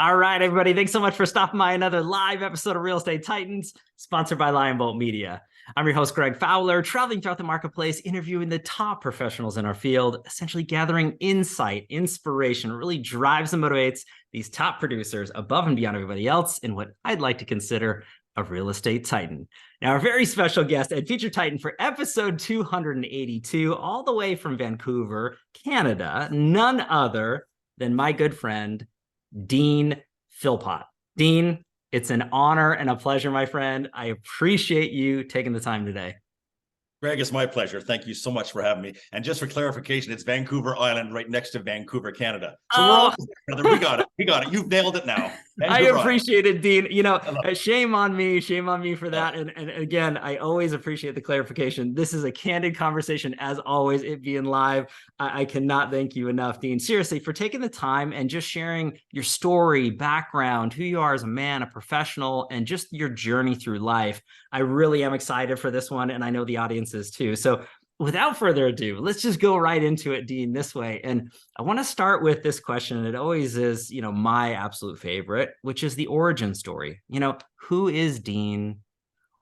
All right, everybody. Thanks so much for stopping by another live episode of Real Estate Titans, sponsored by Lion Bolt Media. I'm your host, Greg Fowler, traveling throughout the marketplace, interviewing the top professionals in our field, essentially gathering insight, inspiration, really drives and motivates these top producers above and beyond everybody else in what I'd like to consider a real estate titan. Now, our very special guest and featured titan for episode 282, all the way from Vancouver, Canada, none other than my good friend, Dean Philpott. Dean, it's an honor and a pleasure, my friend. I appreciate you taking the time today. Greg, it's my pleasure. Thank you so much for having me. And just for clarification, it's Vancouver Island right next to Vancouver, Canada. So we're all together. We got it. We got it. You've nailed it now. Vancouver I appreciate Island. It, Dean. You know, shame on me for that. And again, I always appreciate the clarification. This is a candid conversation, as always, it being live. I cannot thank you enough, Dean, seriously, for taking the time and just sharing your story, background, who you are as a man, a professional, and just your journey through life. I really am excited for this one, and I know the audience is too. So without further ado, let's just go right into it, Dean, this way. And I want to start with this question, and it always is, you know, my absolute favorite, which is the origin story. You know, who is Dean?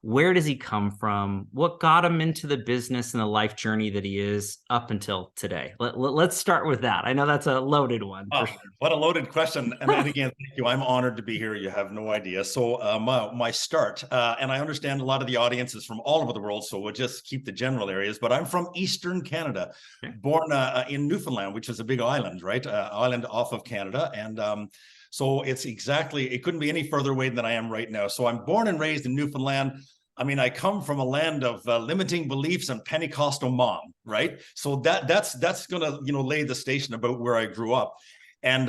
Where does he come from? What got him into the business and the life journey that he is up until today? Let's start with that. I know that's a loaded one. Oh, sure. What a loaded question. And again, thank you. I'm honored to be here. You have no idea. So my start, and I understand a lot of the audience is from all over the world, so we'll just keep the general areas. But I'm from Eastern Canada, born in Newfoundland, which is a big island, right? Island off of Canada. And so it couldn't be any further away than I am right now. So I'm born and raised in Newfoundland. I mean, I come from a land of limiting beliefs and Pentecostal mom, right? So that's gonna, you know, lay the station about where I grew up. And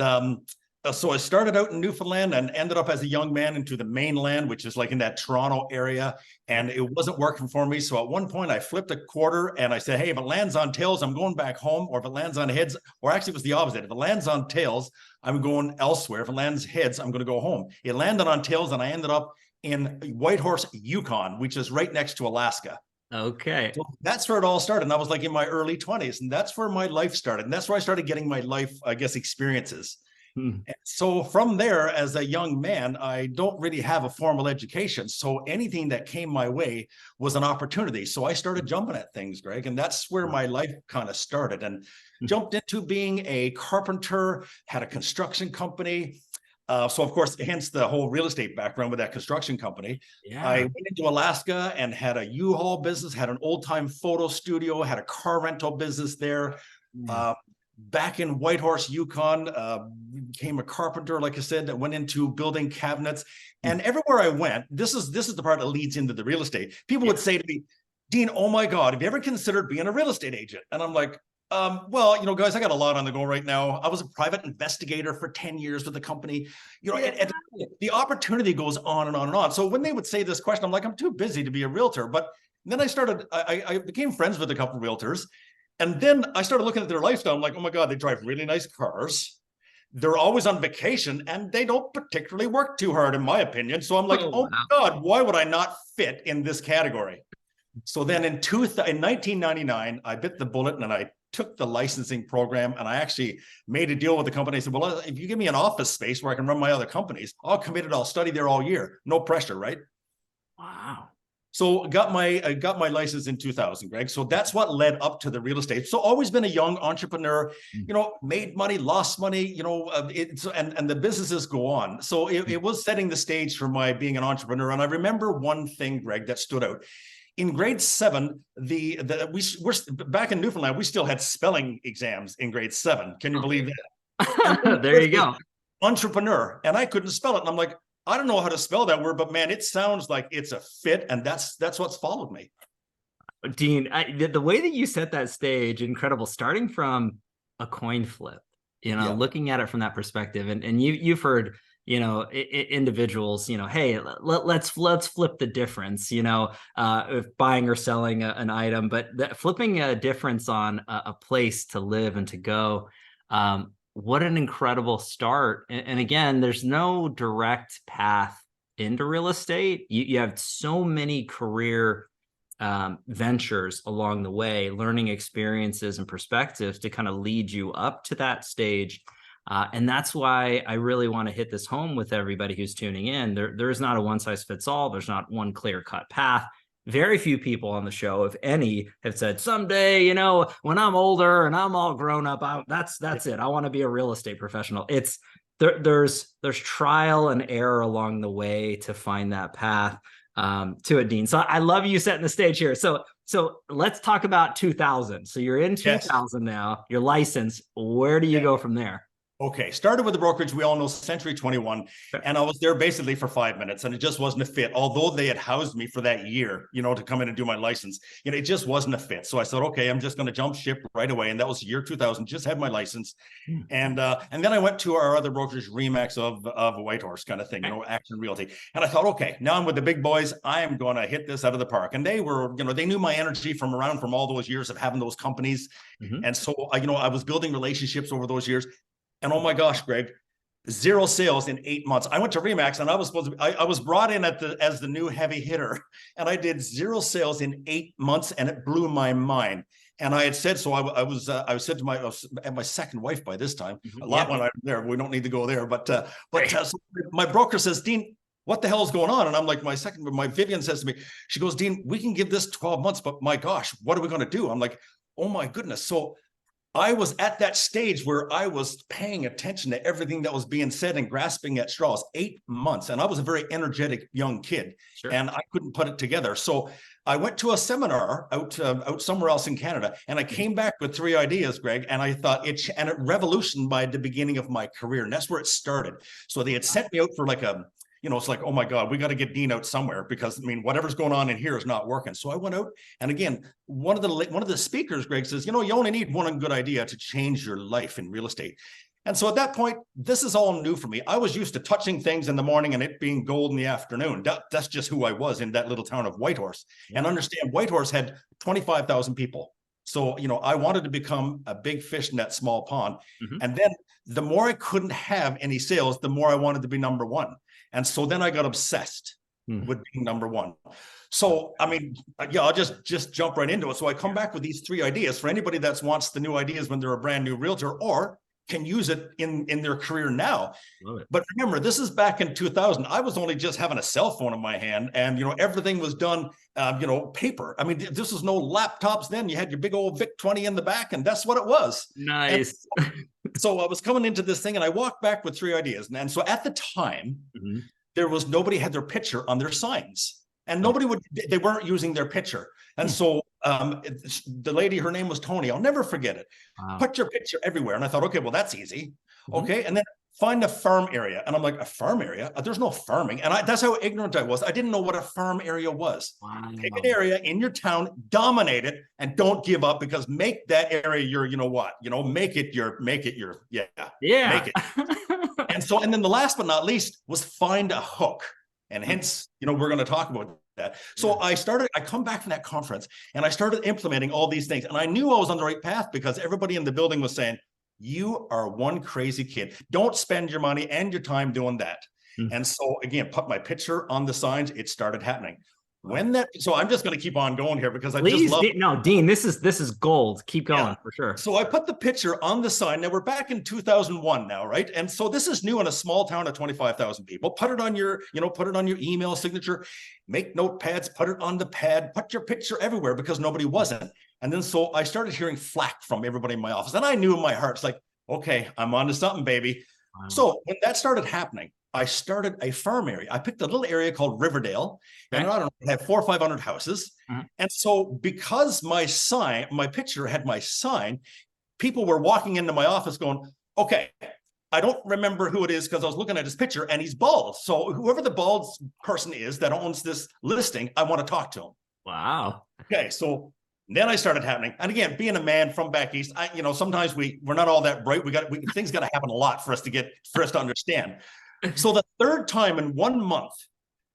so I started out in Newfoundland and ended up as a young man into the mainland, which is like in that Toronto area. And it wasn't working for me. So at one point I flipped a quarter and I said, hey, if it lands on tails, I'm going back home. Or if it lands on heads, or actually it was the opposite. If it lands on tails, I'm going elsewhere. If it lands heads, I'm going to go home. It landed on tails and I ended up in Whitehorse, Yukon, which is right next to Alaska. Okay. So that's where it all started. And I was like in my early 20s. And that's where my life started. And that's where I started getting my life, I guess, experiences. So from there, as a young man, I don't really have a formal education. So anything that came my way was an opportunity. So I started jumping at things, Greg. And that's where my life kind of started. And jumped into being a carpenter, had a construction company. So, of course, hence the whole real estate background with that construction company. Yeah. I went into Alaska and had a U-Haul business, had an old-time photo studio, had a car rental business there. Back in Whitehorse, Yukon, became a carpenter, like I said, that went into building cabinets. And everywhere I went, this is the part that leads into the real estate. People would say to me, Dean, oh my God, have you ever considered being a real estate agent? And I'm like, well, you know, guys, I got a lot on the go right now. I was a private investigator for 10 years with the company, you know, and the opportunity goes on and on and on. So when they would say this question, I'm like, I'm too busy to be a realtor. But then I became friends with a couple of realtors. And then I started looking at their lifestyle. I'm like, oh my God, they drive really nice cars. They're always on vacation and they don't particularly work too hard, in my opinion. So I'm like, oh my God, why would I not fit in this category? So then in 1999, I bit the bullet and I took the licensing program and I actually made a deal with the company. I said, well, if you give me an office space where I can run my other companies, I'll commit it. I'll study there all year. No pressure, right? Wow. So I got my license in 2000, Greg. So that's what led up to the real estate. So always been a young entrepreneur, you know, made money, lost money, you know, and the businesses go on. So it was setting the stage for my being an entrepreneur. And I remember one thing, Greg, that stood out. In grade 7, we're back in Newfoundland, we still had spelling exams in grade 7. Can you believe that? There you go. Entrepreneur. And I couldn't spell it. And I'm like, I don't know how to spell that word, but man, it sounds like it's a fit. And that's what's followed me. Dean, the way that you set that stage, incredible, starting from a coin flip, you know, looking at it from that perspective. And you've heard, you know, individuals, you know, hey, let's flip the difference, you know, if buying or selling an item, but flipping a difference on a place to live and to go. What an incredible start. And again, there's no direct path into real estate. You have so many career ventures along the way, learning experiences and perspectives to kind of lead you up to that stage. And that's why I really want to hit this home with everybody who's tuning in. There's not a one size fits all. There's not one clear cut path. Very few people on the show, if any, have said someday, you know, when I'm older and I'm all grown up, that's it. I want to be a real estate professional. It's there's trial and error along the way to find that path to it, Dean. So I love you setting the stage here. So let's talk about 2000. So you're in 2000 now. You're licensed. Where do you go from there? Okay, started with the brokerage we all know, Century 21, and I was there basically for 5 minutes, and it just wasn't a fit. Although they had housed me for that year, you know, to come in and do my license, you know, it just wasn't a fit. So I said, okay, I'm just going to jump ship right away, and that was year 2000. Just had my license, and then I went to our other brokerage, Remax of Whitehorse kind of thing, you know, Action Realty, and I thought, okay, now I'm with the big boys. I am going to hit this out of the park, and they were, you know, they knew my energy from all those years of having those companies, and so you know, I was building relationships over those years. And oh my gosh, Greg, 0 sales in 8 months. I went to Remax and I was supposed to be, I was brought in as the new heavy hitter, and I did 0 sales in 8 months, and it blew my mind. And I had said, so I was said to my second wife by this time, a lot when I'm there, we don't need to go there, but so my broker says, Dean, what the hell is going on? And I'm like, my Vivian says to me, she goes, Dean, we can give this 12 months, but my gosh, what are we going to do? I'm like, oh my goodness. So I was at that stage where I was paying attention to everything that was being said and grasping at straws. 8 months. And I was a very energetic young kid, and I couldn't put it together. So I went to a seminar out somewhere else in Canada, and I came back with 3 ideas, Greg, and I thought it revolutionized the beginning of my career. And that's where it started. So they had sent me out for like a, you know, it's like, oh my God, we got to get Dean out somewhere, because I mean, whatever's going on in here is not working. So I went out, and again, one of the speakers, Greg, says, you know, you only need one good idea to change your life in real estate. And so at that point, this is all new for me. I was used to touching things in the morning and it being gold in the afternoon. That's just who I was in that little town of Whitehorse. And understand, Whitehorse had 25,000 people. So, you know, I wanted to become a big fish in that small pond. And then the more I couldn't have any sales, the more I wanted to be number one. And so then I got obsessed with being number one. So, I mean, yeah, I'll just jump right into it. So I come back with these 3 ideas for anybody that wants the new ideas when they're a brand new realtor, or can use it in their career now. But remember, this is back in 2000. I was only just having a cell phone in my hand, and, you know, everything was done, you know, paper. I mean, this was no laptops then. You had your big old VIC 20 in the back, and that's what it was. Nice. So I was coming into this thing, and I walked back with 3 ideas. And so at the time, nobody had their picture on their signs, and they weren't using their picture. And so the lady, her name was Tony. I'll never forget it. Put your picture everywhere. And I thought, okay, well, that's easy. Okay. And then find a farm area. And I'm like, a farm area? There's no farming. And that's how ignorant I was. I didn't know what a farm area was. Pick an area in your town, dominate it, and don't give up, because make that area your, you know what, you know, make it your, make it. And then the last but not least was find a hook. And hence, you know, we're going to talk about that. So I come back from that conference, and I started implementing all these things. And I knew I was on the right path, because everybody in the building was saying, you are one crazy kid. Don't spend your money and your time doing that. And so again, put my picture on the signs. It started happening. So I'm just going to keep on going here, because I just love. No, Dean, this is gold. Keep going for sure. So I put the picture on the sign. Now we're back in 2001 now, right? And so this is new in a small town of 25,000 people. Put it on your, you know, put it on your email signature, make notepads, put it on the pad, put your picture everywhere, because nobody wasn't. And then so I started hearing flack from everybody in my office, and I knew in my heart, it's like, okay, I'm on to something, baby. So when that started happening, I started a farm area. I picked a little area called Riverdale, and I don't know, it had 400 or 500 houses. And so because my picture had my sign, people were walking into my office going, okay, I don't remember who it is, because I was looking at his picture and he's bald. So whoever the bald person is that owns this listing, I want to talk to him. Wow. Okay, so then I started happening. And again, being a man from back east, you know, sometimes we're not all that bright. Things got to happen a lot for us to understand. So the third time in 1 month,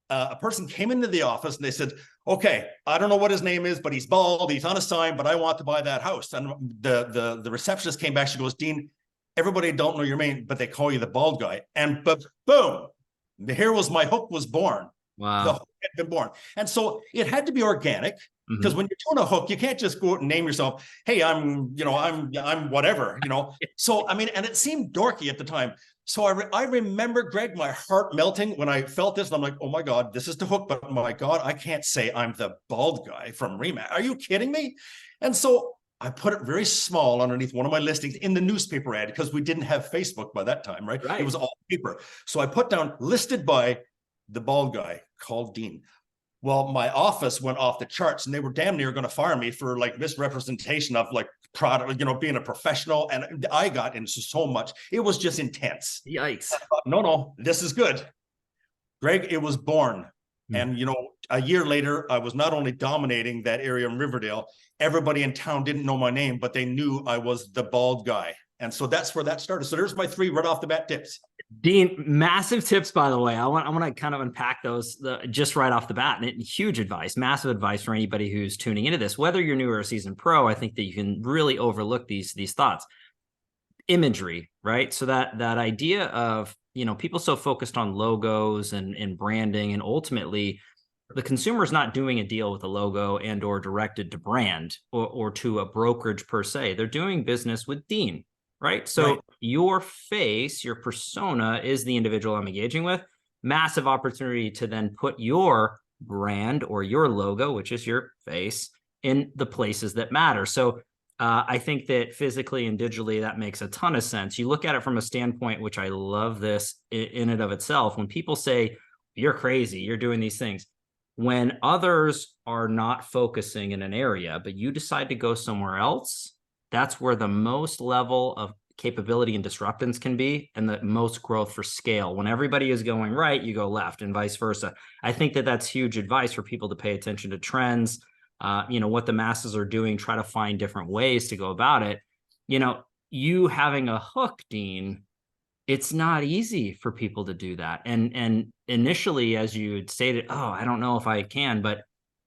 a person came into the office and they said, okay, I don't know what his name is, but he's bald, he's on a sign, but I want to buy that house. And the receptionist came back, she goes, Dean, everybody don't know your name, but they call you the bald guy. And but boom, here was my hook was born. Wow. been born. And so it had to be organic, because when you're doing a hook, you can't just go out and name yourself, hey, I'm whatever, So, I mean, and it seemed dorky at the time. So I remember, Greg, my heart melting when I felt this. And I'm like, oh my God, this is the hook. But my God, I can't say I'm the bald guy from Remax. Are you kidding me? And so I put it very small underneath one of my listings in the newspaper ad, because we didn't have Facebook by that time, right? It was all paper. So I put down listed by the bald guy called Dean. Well, my office went off the charts, and they were damn near going to fire me for like misrepresentation of like product, being a professional. And I got into so much. It was just intense. Yikes. Thought, no, this is good. Greg, it was born. And, a year later, I was not only dominating that area in Riverdale, everybody in town didn't know my name, but they knew I was the bald guy. And so that's where that started. So there's my 3 right off the bat tips. Dean, massive tips, by the way. I want to kind of unpack those just right off the bat. And huge advice, massive advice for anybody who's tuning into this. Whether you're new or a seasoned pro, I think that you can really overlook these thoughts. Imagery, right? So that idea of, people so focused on logos and branding, and ultimately the consumer is not doing a deal with a logo and or directed to brand or to a brokerage per se. They're doing business with Dean. Right. So your face, your persona is the individual I'm engaging with. Massive opportunity to then put your brand or your logo, which is your face, in the places that matter. So I think that physically and digitally, that makes a ton of sense. You look at it from a standpoint, which I love this in and of itself. When people say, you're crazy, you're doing these things, when others are not focusing in an area, but you decide to go somewhere else, that's where the most level of capability and disruptance can be, and the most growth for scale. When everybody is going right, you go left, and vice versa. I think that that's huge advice for people to pay attention to trends, what the masses are doing, try to find different ways to go about it. You having a hook, Dean, it's not easy for people to do that. And initially, as you had stated, oh, I don't know if I can, but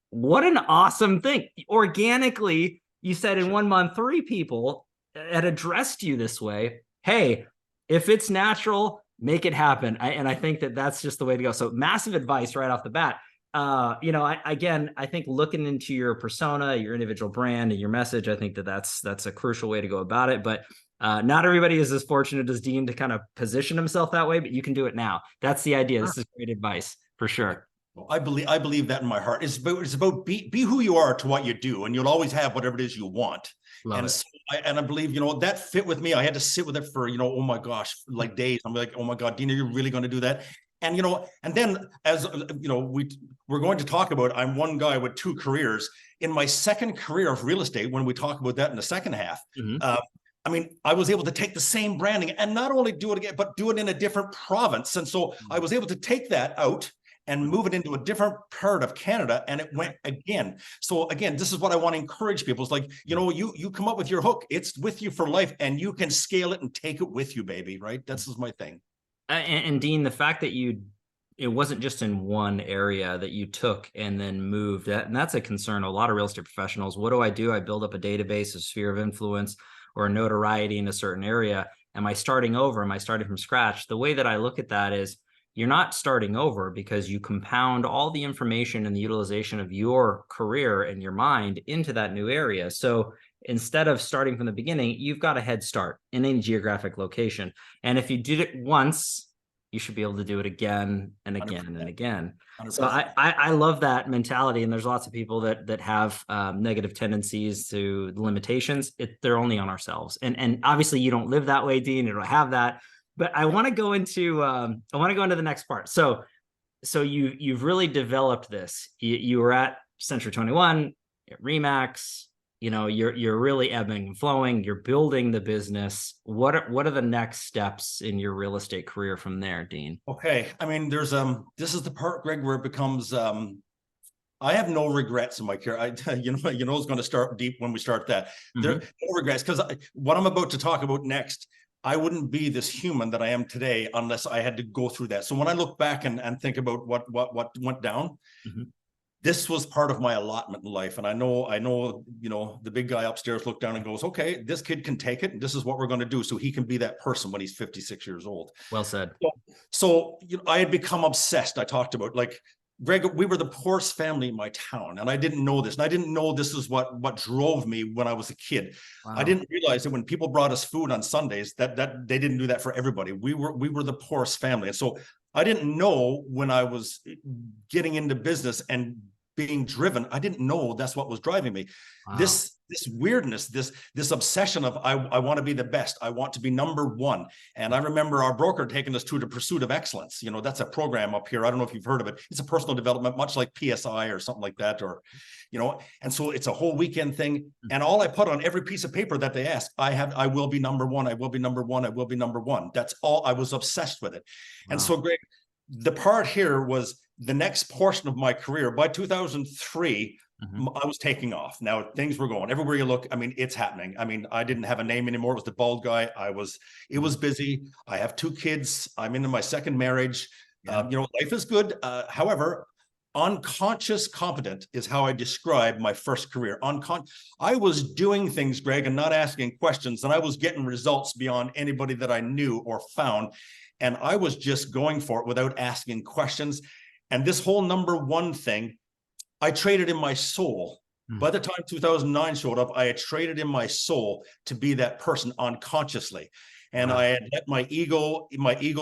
what an awesome thing. Organically, you said in 1 month, 3 people had addressed you this way. Hey, if it's natural, make it happen. I think that that's just the way to go. So massive advice right off the bat. I think looking into your persona, your individual brand, and your message, I think that that's a crucial way to go about it. But not everybody is as fortunate as Dean to kind of position himself that way, but you can do it now. That's the idea. This is great advice for sure. I believe that in my heart. It's about be who you are to what you do, and you'll always have whatever it is you want. So I believe, that fit with me. I had to sit with it for, oh my gosh, like days. I'm like, oh my God, Dean, are you really going to do that? And, and then as, we're going to talk about, I'm one guy with 2 careers. In my second career of real estate, when we talk about that in the second half, I was able to take the same branding and not only do it again, but do it in a different province. And so I was able to take that out and move it into a different part of Canada, and it went again. So again, this is what I want to encourage people. It's like, you come up with your hook, it's with you for life, and you can scale it and take it with you, baby, right? This is my thing. And Dean, the fact that it wasn't just in one area that you took and then moved, and that's a concern of a lot of real estate professionals. What do? I build up a database, a sphere of influence, or a notoriety in a certain area. Am I starting over? Am I starting from scratch? The way that I look at that is, you're not starting over, because you compound all the information and the utilization of your career and your mind into that new area. So instead of starting from the beginning, you've got a head start in any geographic location. And if you did it once, you should be able to do it again and again 100%. And again. 100%. So I love that mentality. And there's lots of people that have negative tendencies to limitations. They're only on ourselves. And obviously you don't live that way, Dean. You don't have that. But I want to go into the next part. So you've really developed this. You were at Century 21, at Remax. You're really ebbing and flowing. You're building the business. What are the next steps in your real estate career from there, Dean? Okay, there's this is the part, Greg, where it becomes I have no regrets in my career. It's going to start deep when we start that. There are no regrets, because what I'm about to talk about next, I wouldn't be this human that I am today unless I had to go through that. So when I look back and think about what went down, this was part of my allotment in life. And I know, the big guy upstairs looked down and goes, okay, this kid can take it, and this is what we're going to do, so he can be that person when he's 56 years old. Well said. So I had become obsessed. I talked about, like, Greg, we were the poorest family in my town, and I didn't know this. And I didn't know this is what drove me when I was a kid. Wow. I didn't realize that when people brought us food on Sundays, that they didn't do that for everybody. We were the poorest family. And so I didn't know when I was getting into business and being driven, I didn't know that's what was driving me. Wow. This weirdness, this obsession of I want to be the best. I want to be number one. And I remember our broker taking us to the Pursuit of Excellence. You know, that's a program up here. I don't know if you've heard of it. It's a personal development, much like PSI or something like that, or, you know, and so it's a whole weekend thing. And all I put on every piece of paper that they ask, I will be number one. I will be number one. I will be number one. That's all. I was obsessed with it. Wow. And so, Greg, the part here was the next portion of my career. By 2003, I was taking off. Now things were going everywhere you look. I mean, it's happening. I mean, I didn't have a name anymore. It was the bald guy. It was busy. I have 2 kids. I'm into my second marriage. You know, life is good. However, unconscious competent is how I describe my first career. I was doing things, Greg, and not asking questions, and I was getting results beyond anybody that I knew or found. And I was just going for it without asking questions. And this whole number one thing, I traded in my soul. By the time 2009 showed up, I had traded in my soul to be that person unconsciously. And I had let my ego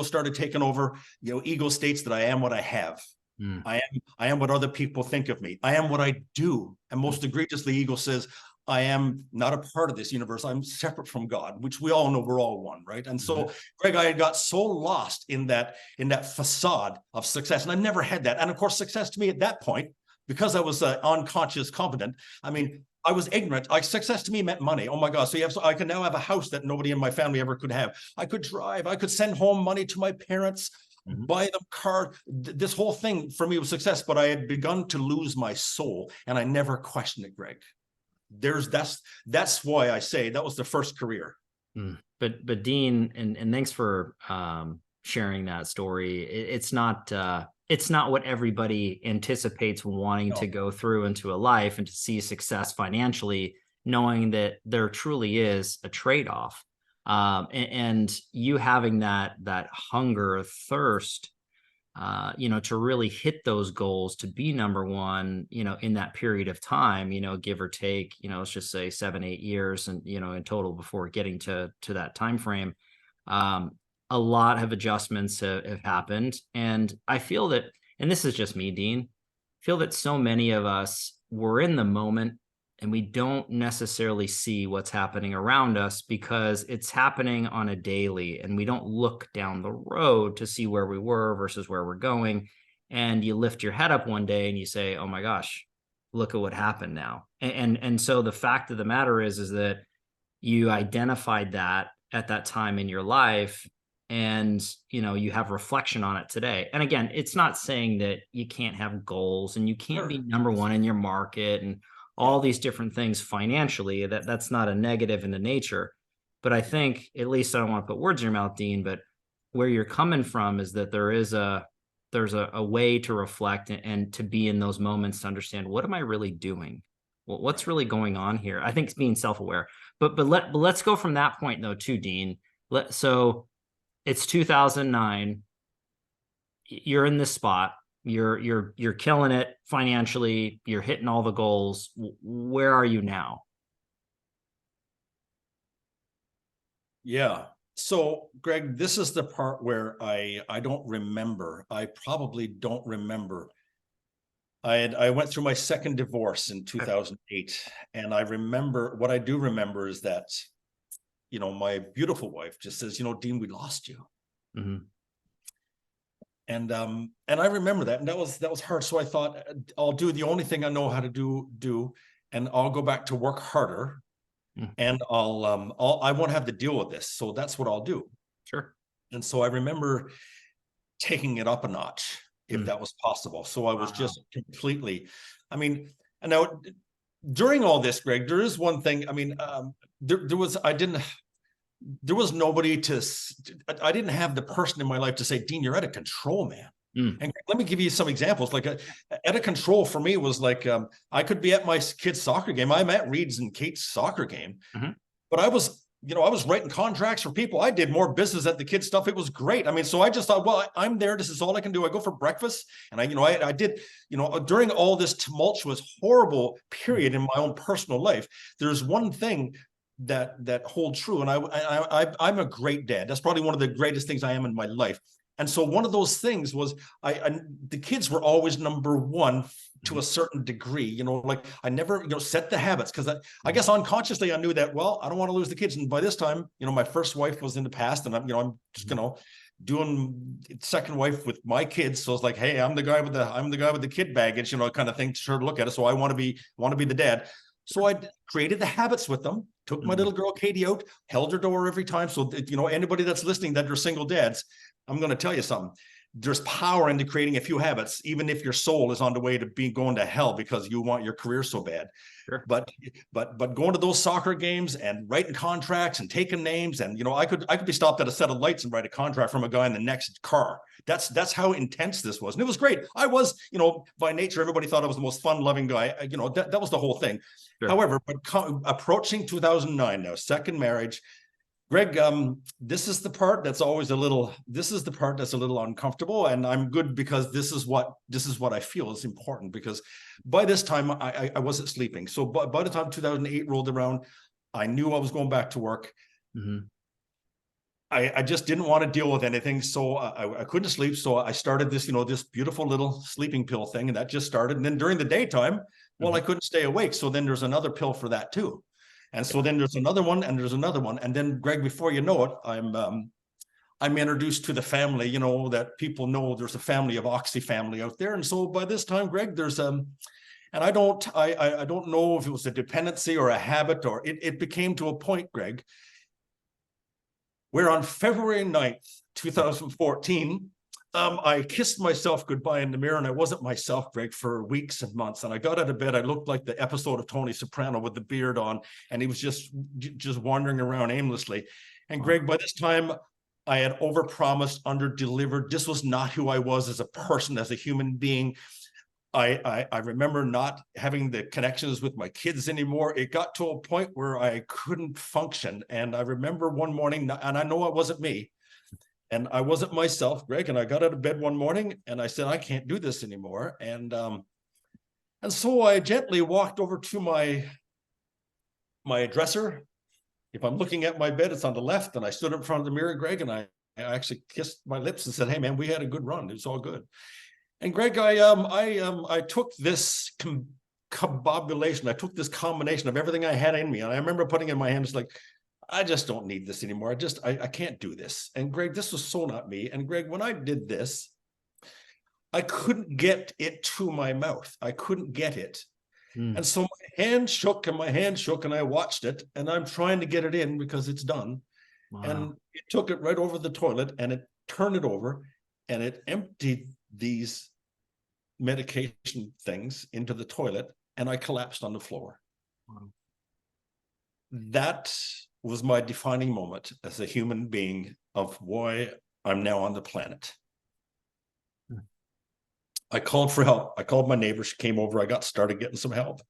started taking over. You know, ego states that I am what I have. I am what other people think of me. I am what I do. And most egregiously, ego says, I am not a part of this universe. I'm separate from God, which we all know we're all one, right? And so, Greg, I had got so lost in that facade of success, and I never had that. And of course, success to me at that point, because I was unconscious competent, I mean, I was ignorant. Success to me meant money. Oh my God! So I can now have a house that nobody in my family ever could have. I could drive. I could send home money to my parents. Buy them car. This whole thing for me was success, but I had begun to lose my soul, and I never questioned it, Greg. That's why I say that was the first career. But Dean, and thanks for sharing that story. It's not what everybody anticipates wanting to go through into a life and to see success financially, knowing that there truly is a trade-off. And you having that hunger, thirst, you know, to really hit those goals, to be number one, you know, in that period of time, you know, give or take, you know, let's just say 7-8 years, and, you know, in total before getting to that time frame, a lot of adjustments have happened. And I feel that, and this is just me, Dean, feel that so many of us were in the moment and we don't necessarily see what's happening around us because it's happening on a daily, and we don't look down the road to see where we were versus where we're going. And you lift your head up one day and you say, oh my gosh, look at what happened now. And so the fact of the matter is that you identified that at that time in your life, and, you know, you have reflection on it today. And again, it's not saying that you can't have goals and you can't be number one in your market and all these different things financially. That's not a negative in the nature. But I think, at least I don't want to put words in your mouth, Dean, but where you're coming from is that there's a way to reflect and to be in those moments to understand, what am I really doing? Well, what's really going on here? I think it's being self-aware. But let's go from that point though too, Dean. So it's 2009. You're in this spot. You're killing it financially. You're hitting all the goals. Where are you now? Yeah. So, Greg, this is the part where I don't remember. I probably don't remember. I went through my second divorce in 2008, and I remember, what I do remember is that, you know, my beautiful wife just says, you know, Dean, we lost you. And I remember that, and that was hard. So I thought, I'll do the only thing I know how to do, and I'll go back to work harder, and I won't have to deal with this. So that's what I'll do. Sure. And so I remember taking it up a notch, if that was possible. So I was just completely, I mean, and now during all this, Greg, there is one thing. I mean, there was nobody I didn't have the person in my life to say, Dean, you're out of control, man. And let me give you some examples. Like out of control for me was like, I could be at my kid's soccer game. I'm at Reed's and Kate's soccer game, but I was I was writing contracts for people. I did more business at the kids stuff. It was great. I mean, so I just thought, well, I'm there. This is all I can do. I go for breakfast, and I did, during all this tumultuous, horrible period in my own personal life, there's one thing that holds true. And I'm a great dad. That's probably one of the greatest things I am in my life. And so one of those things was the kids were always number one to a certain degree, like I never, set the habits, because I guess unconsciously I knew that, well, I don't want to lose the kids. And by this time, my first wife was in the past, and I'm just, doing second wife with my kids. So it's like, hey, I'm the guy with the kid baggage, kind of thing to sort of look at it. So I want to be the dad. So I created the habits with them, took my little girl Katie out, held her door every time. So, anybody that's listening that are single dads, I'm going to tell you something. There's power into creating a few habits, even if your soul is on the way to going to hell because you want your career so bad. Sure. But going to those soccer games and writing contracts and taking names, and I could be stopped at a set of lights and write a contract from a guy in the next car. That's how intense this was, and it was great. I was, by nature, everybody thought I was the most fun-loving guy. That was the whole thing. Sure. However, approaching 2009 now, second marriage. Greg, this is the part that's a little uncomfortable, and I'm good because this is what I feel is important, because by this time I wasn't sleeping. So by the time 2008 rolled around, I knew I was going back to work. Mm-hmm. I just didn't want to deal with anything. So I couldn't sleep. So I started this, this beautiful little sleeping pill thing, and that just started. And then during the daytime, well, I couldn't stay awake. So then there's another pill for that too. And so then there's another one, and there's another one. And then, Greg, before you know it, I'm introduced to the family, that people know there's a family of Oxy family out there. And so by this time, Greg, there's and I don't know if it was a dependency or a habit, or it became to a point, Greg, where on February 9th, 2014, I kissed myself goodbye in the mirror, and I wasn't myself, Greg, for weeks and months. And I got out of bed. I looked like the episode of Tony Soprano with the beard on, and he was just wandering around aimlessly. And Greg, by this time, I had overpromised, underdelivered. This was not who I was as a person, as a human being. I remember not having the connections with my kids anymore. It got to a point where I couldn't function. And I remember one morning, and I know it wasn't me, and I wasn't myself, Greg, and I got out of bed one morning and I said, I can't do this anymore. And so I gently walked over to my dresser. If I'm looking at my bed, it's on the left, and I stood in front of the mirror, Greg, and I actually kissed my lips and said, hey man, we had a good run. It's all good. And Greg, I took this combobulation. I took this combination of everything I had in me. And I remember putting in my hands like, I just don't need this anymore. I can't do this. And Greg, this was so not me. And Greg, when I did this, I couldn't get it to my mouth. I couldn't get it. And so my hand shook and I watched it, and I'm trying to get it in because it's done. Wow. And it took it right over the toilet, and it turned it over, and it emptied these medication things into the toilet, and I collapsed on the floor. Wow. That was my defining moment as a human being of why I'm now on the planet. I called for help. I called my neighbor. She came over. I started getting some help.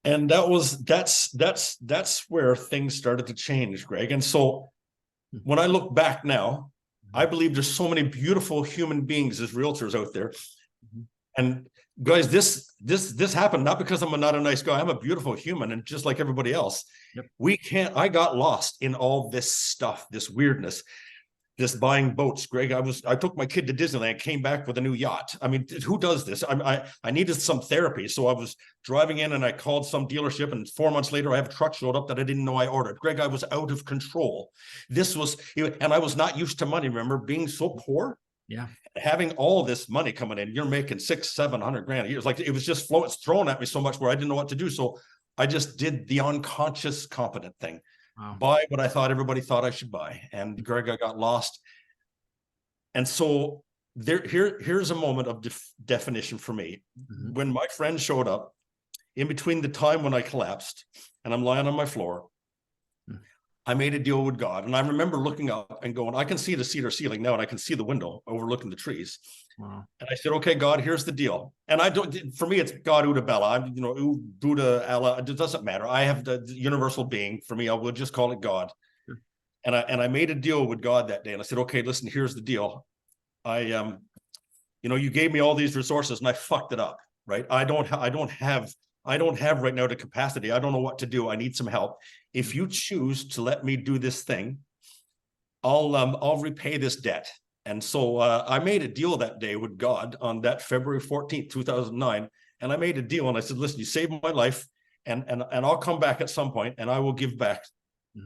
And that's where things started to change, Greg. And so when I look back now, I believe there's so many beautiful human beings as realtors out there. And guys, this happened not because I'm not a nice guy. I'm a beautiful human, and just like everybody else. Yep. I got lost in all this stuff, this weirdness, this buying boats. Greg, I took my kid to Disneyland, came back with a new yacht. I mean, who does this? I needed some therapy. So I was driving in and I called some dealership, and 4 months later, I have a truck showed up that I didn't know I ordered. Greg, I was out of control. And I was not used to money. Remember being so poor? Yeah. Having all this money coming in, you're making $600-700 grand a year. It's like, it was just thrown at me so much where I didn't know what to do. So I just did the unconscious competent thing. Wow. Buy what I thought everybody thought I should buy. And Greg, I got lost. And so here's a moment of definition for me. Mm-hmm. When my friend showed up, in between the time when I collapsed and I'm lying on my floor, I made a deal with God. And I remember looking up and going, I can see the cedar ceiling now, and I can see the window overlooking the trees. Wow. And I said, okay, God, here's the deal. And I don't, for me, it's God, Uda, Bella. I'm, Buddha, Allah, it doesn't matter. I have the universal being. For me, I will just call it God. Sure. And I made a deal with God that day. And I said, okay, listen, here's the deal. You gave me all these resources and I fucked it up, right? I don't have right now the capacity. I don't know what to do. I need some help. If you choose to let me do this thing, I'll repay this debt. And so I made a deal that day with God on that February 14th, 2009. And I made a deal and I said, listen, you saved my life and I'll come back at some point and I will give back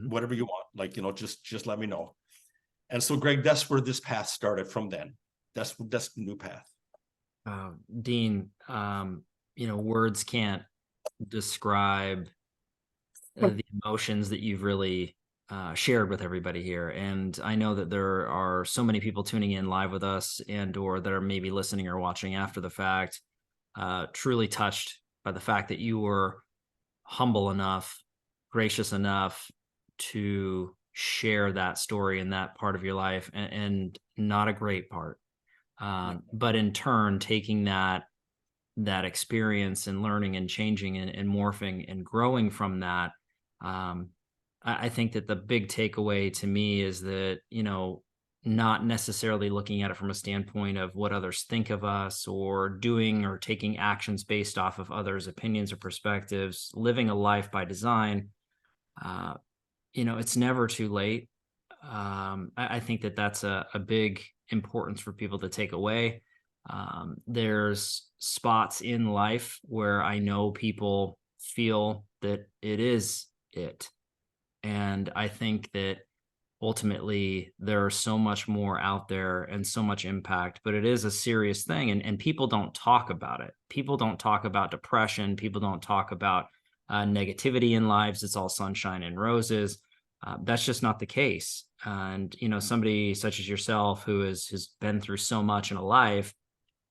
whatever you want. Like, just let me know. And so, Greg, that's where this path started from then. That's the new path. Dean, words can't describe the emotions that you've really shared with everybody here. And I know that there are so many people tuning in live with us or that are maybe listening or watching after the fact, truly touched by the fact that you were humble enough, gracious enough to share that story and that part of your life, and not a great part. But in turn, taking that experience and learning and changing and morphing and growing from that, I think that the big takeaway to me is that, not necessarily looking at it from a standpoint of what others think of us or doing or taking actions based off of others' opinions or perspectives, living a life by design. It's never too late. I think that that's a big importance for people to take away. There's spots in life where I know people feel that it is it. And I think that ultimately there's so much more out there and so much impact, but it is a serious thing. And people don't talk about it. People don't talk about depression. People don't talk about negativity in lives. It's all sunshine and roses. That's just not the case. And, somebody such as yourself who has been through so much in a life,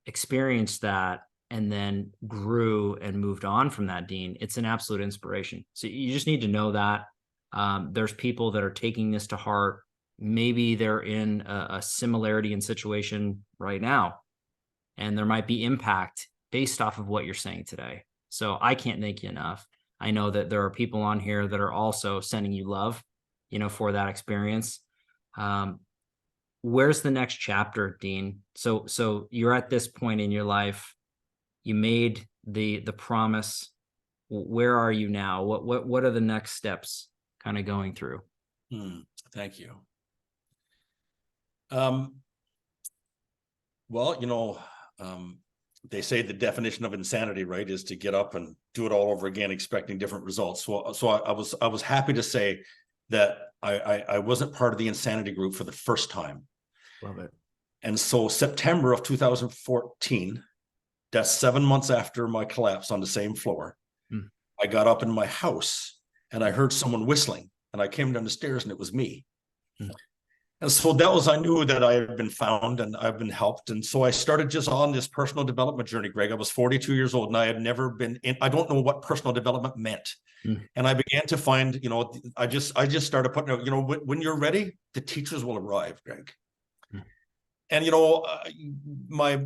experienced that, and then grew and moved on from that, Dean, it's an absolute inspiration. So you just need to know that there's people that are taking this to heart. Maybe they're in a similarity in situation right now, and there might be impact based off of what you're saying today. So I can't thank you enough. I know that there are people on here that are also sending you love, for that experience. Where's the next chapter, Dean? So you're at this point in your life. You made the promise. Where are you now? What are the next steps kind of going through? Thank you. Well, they say the definition of insanity, right, is to get up and do it all over again, expecting different results. So I was happy to say that I wasn't part of the insanity group for the first time. Love it. And so September of 2014, that's 7 months after my collapse on the same floor, I got up in my house and I heard someone whistling, and I came down the stairs and it was me. And so I knew that I had been found and I've been helped. And so I started just on this personal development journey, Greg. I was 42 years old and I had never been I don't know what personal development meant. And I began to find, I just started putting out, when you're ready, the teachers will arrive, Greg. And, my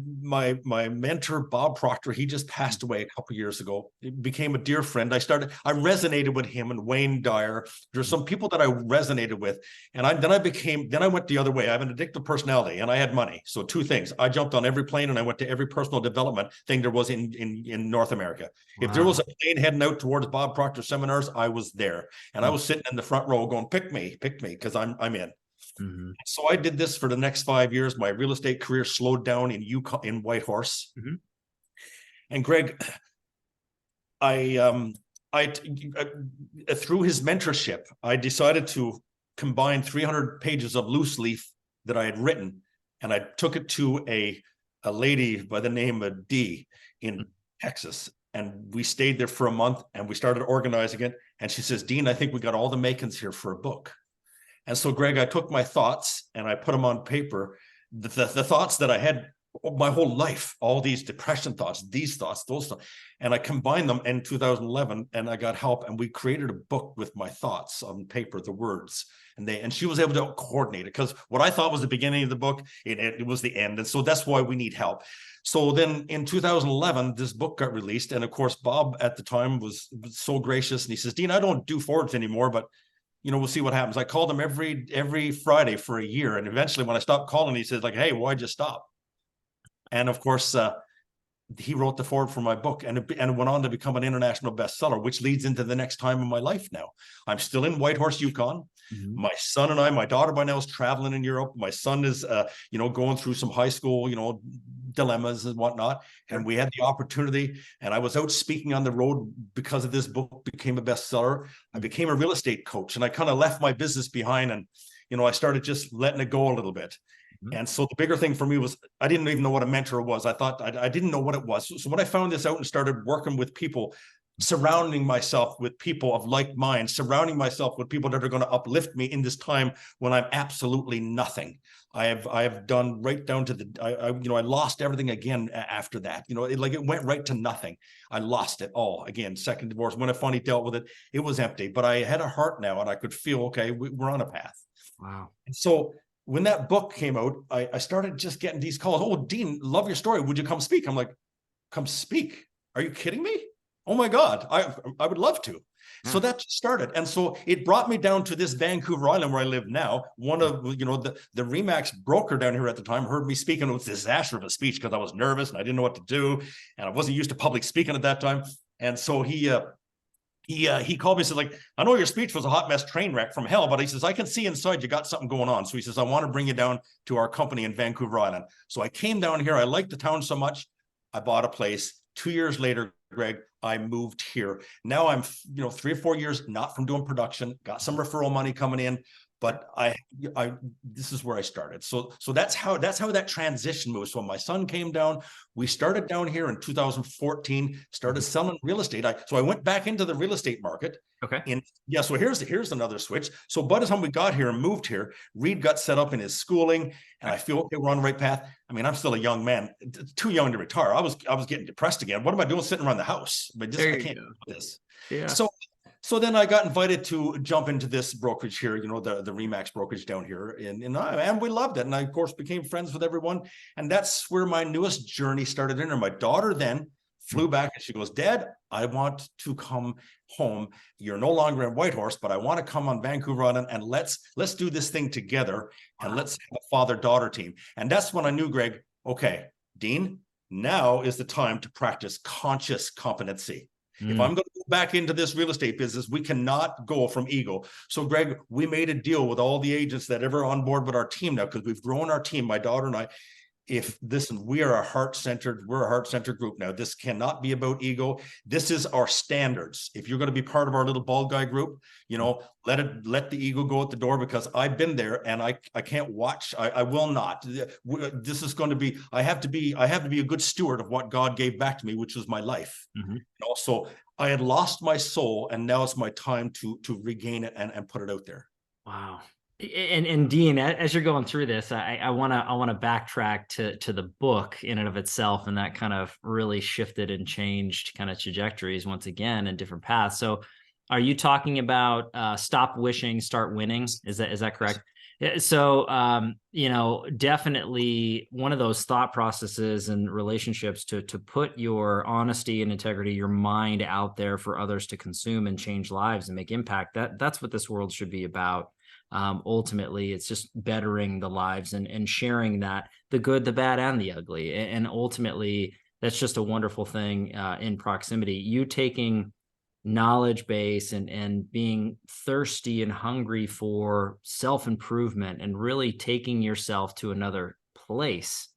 mentor, Bob Proctor, he just passed away a couple of years ago. He became a dear friend. I resonated with him and Wayne Dyer. There's some people that I resonated with. And then I went the other way. I have an addictive personality and I had money. So two things. I jumped on every plane and I went to every personal development thing there was in North America. Wow. If there was a plane heading out towards Bob Proctor seminars, I was there. And I was sitting in the front row going, pick me, because I'm in. So I did this for the next 5 years. My real estate career slowed down in Whitehorse. And Greg, I through his mentorship, I decided to combine 300 pages of loose leaf that I had written, and I took it to a lady by the name of Dee in Texas. And we stayed there for a month and we started organizing it. And she says, Dean, I think we got all the makings here for a book. And so, Greg, I took my thoughts and I put them on paper. The thoughts that I had my whole life, all these depression thoughts, these thoughts, those thoughts. And I combined them in 2011 and I got help and we created a book with my thoughts on paper, the words. And she was able to coordinate it because what I thought was the beginning of the book, it was the end. And so that's why we need help. So then in 2011, this book got released. And of course, Bob at the time was so gracious. And he says, Dean, I don't do forewords anymore, but we'll see what happens. I called him every Friday for a year. And eventually when I stopped calling, he says like, hey, why'd you stop? And of course, he wrote the foreword for my book and it went on to become an international bestseller, which leads into the next time in my life now. I'm still in Whitehorse, Yukon. Mm-hmm. My son and my daughter by now is traveling in Europe. My son is, going through some high school, dilemmas and whatnot. And we had the opportunity and I was out speaking on the road because of this book became a bestseller. I became a real estate coach and I kind of left my business behind and, I started just letting it go a little bit. And so the bigger thing for me was I didn't even know what a mentor was. I thought I didn't know what it was. So when I found this out and started working with people, surrounding myself with people of like mind, surrounding myself with people that are going to uplift me in this time when I'm absolutely nothing. I have done right down to I lost everything again after that. It went right to nothing. I lost it all again. Second divorce. When I finally dealt with it, it was empty. But I had a heart now, and I could feel okay. We're on a path. Wow. And so when that book came out, I started just getting these calls. Oh, Dean, love your story. Would you come speak? I'm like, come speak? Are you kidding me? Oh my God, I would love to. So that started. And so it brought me down to this Vancouver Island where I live now. One of, the Remax broker down here at the time heard me speaking. It was a disaster of a speech because I was nervous and I didn't know what to do. And I wasn't used to public speaking at that time. And so he called me and said, like, I know your speech was a hot mess train wreck from hell, but he says, I can see inside you got something going on. So he says, I want to bring you down to our company in Vancouver Island. So I came down here. I liked the town so much. I bought a place. 2 years later, Greg, I moved here. Now I'm, 3 or 4 years, not from doing production, got some referral money coming in, but this is where I started. So that's how that transition moved. So when my son came down, we started down here in 2014, started selling real estate. So I went back into the real estate market. Okay. So here's another switch. So by the time we got here and moved here, Reed got set up in his schooling and I feel, okay, we're on the right path. I mean, I'm still a young man, too young to retire. I was getting depressed again. What am I doing sitting around the house? I can't do this. Yeah. So then I got invited to jump into this brokerage here, the Remax brokerage down here. And we loved it. And I, of course, became friends with everyone. And that's where my newest journey started in. And my daughter then flew back and she goes, Dad, I want to come home. You're no longer in Whitehorse, but I want to come on Vancouver Island and let's do this thing together and let's have a father-daughter team. And that's when I knew, Greg, okay, Dean, now is the time to practice conscious competency. If I'm going to go back into this real estate business, we cannot go from ego. So, Greg, we made a deal with all the agents that ever on board with our team now, because we've grown our team, my daughter and I. We're a heart-centered group now. This cannot be about ego. This is our standards. If you're going to be part of our little bald guy group, let the ego go at the door, because I've been there and I can't watch. I will not. This is going to be, I have to be a good steward of what God gave back to me, which was my life. Mm-hmm. So I had lost my soul and now it's my time to regain it and put it out there. Wow. And Dean, as you're going through this, I want to backtrack to the book in and of itself, and that kind of really shifted and changed kind of trajectories once again and different paths. So, are you talking about stop wishing, start winning? Is that correct? So, definitely one of those thought processes and relationships to put your honesty and integrity, your mind out there for others to consume and change lives and make impact. That's what this world should be about. Ultimately, it's just bettering the lives and sharing that, the good, the bad, and the ugly. And ultimately, that's just a wonderful thing in proximity. You taking knowledge base and being thirsty and hungry for self-improvement and really taking yourself to another place.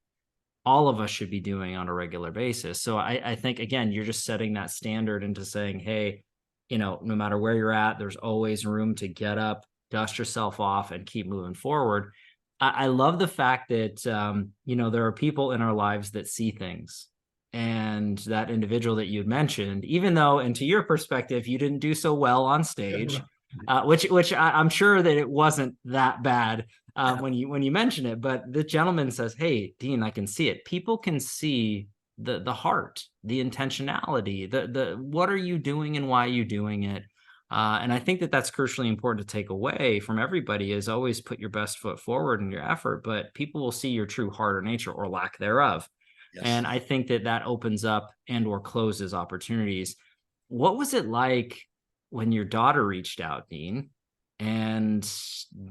All of us should be doing on a regular basis. So I think, again, you're just setting that standard into saying, hey, no matter where you're at, there's always room to get up, dust yourself off, and keep moving forward. I love the fact that, there are people in our lives that see things. And that individual that you mentioned, even though, and to your perspective, you didn't do so well on stage, which I'm sure that it wasn't that bad when you mention it. But the gentleman says, "Hey, Dean, I can see it. People can see the heart, the intentionality, the what are you doing and why are you doing it." And I think that that's crucially important to take away from everybody is always put your best foot forward in your effort, but people will see your true heart or nature or lack thereof. Yes. And I think that that opens up and or closes opportunities. What was it like when your daughter reached out, Dean, and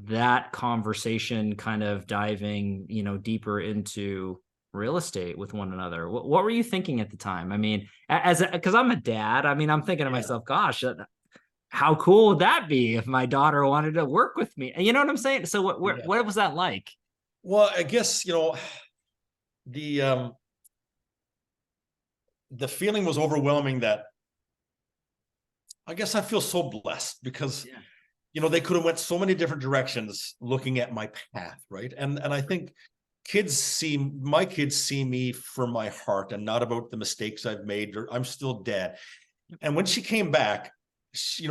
that conversation kind of diving, deeper into real estate with one another? What were you thinking at the time? I mean, because I'm a dad, I mean, I'm thinking to myself, gosh, how cool would that be if my daughter wanted to work with me? And you know what I'm saying? So what was that like? Well, I guess, the the feeling was overwhelming that I guess I feel so blessed because they could have went so many different directions looking at my path, right? And I think my kids see me for my heart and not about the mistakes I've made, or I'm still dad. And when she came back,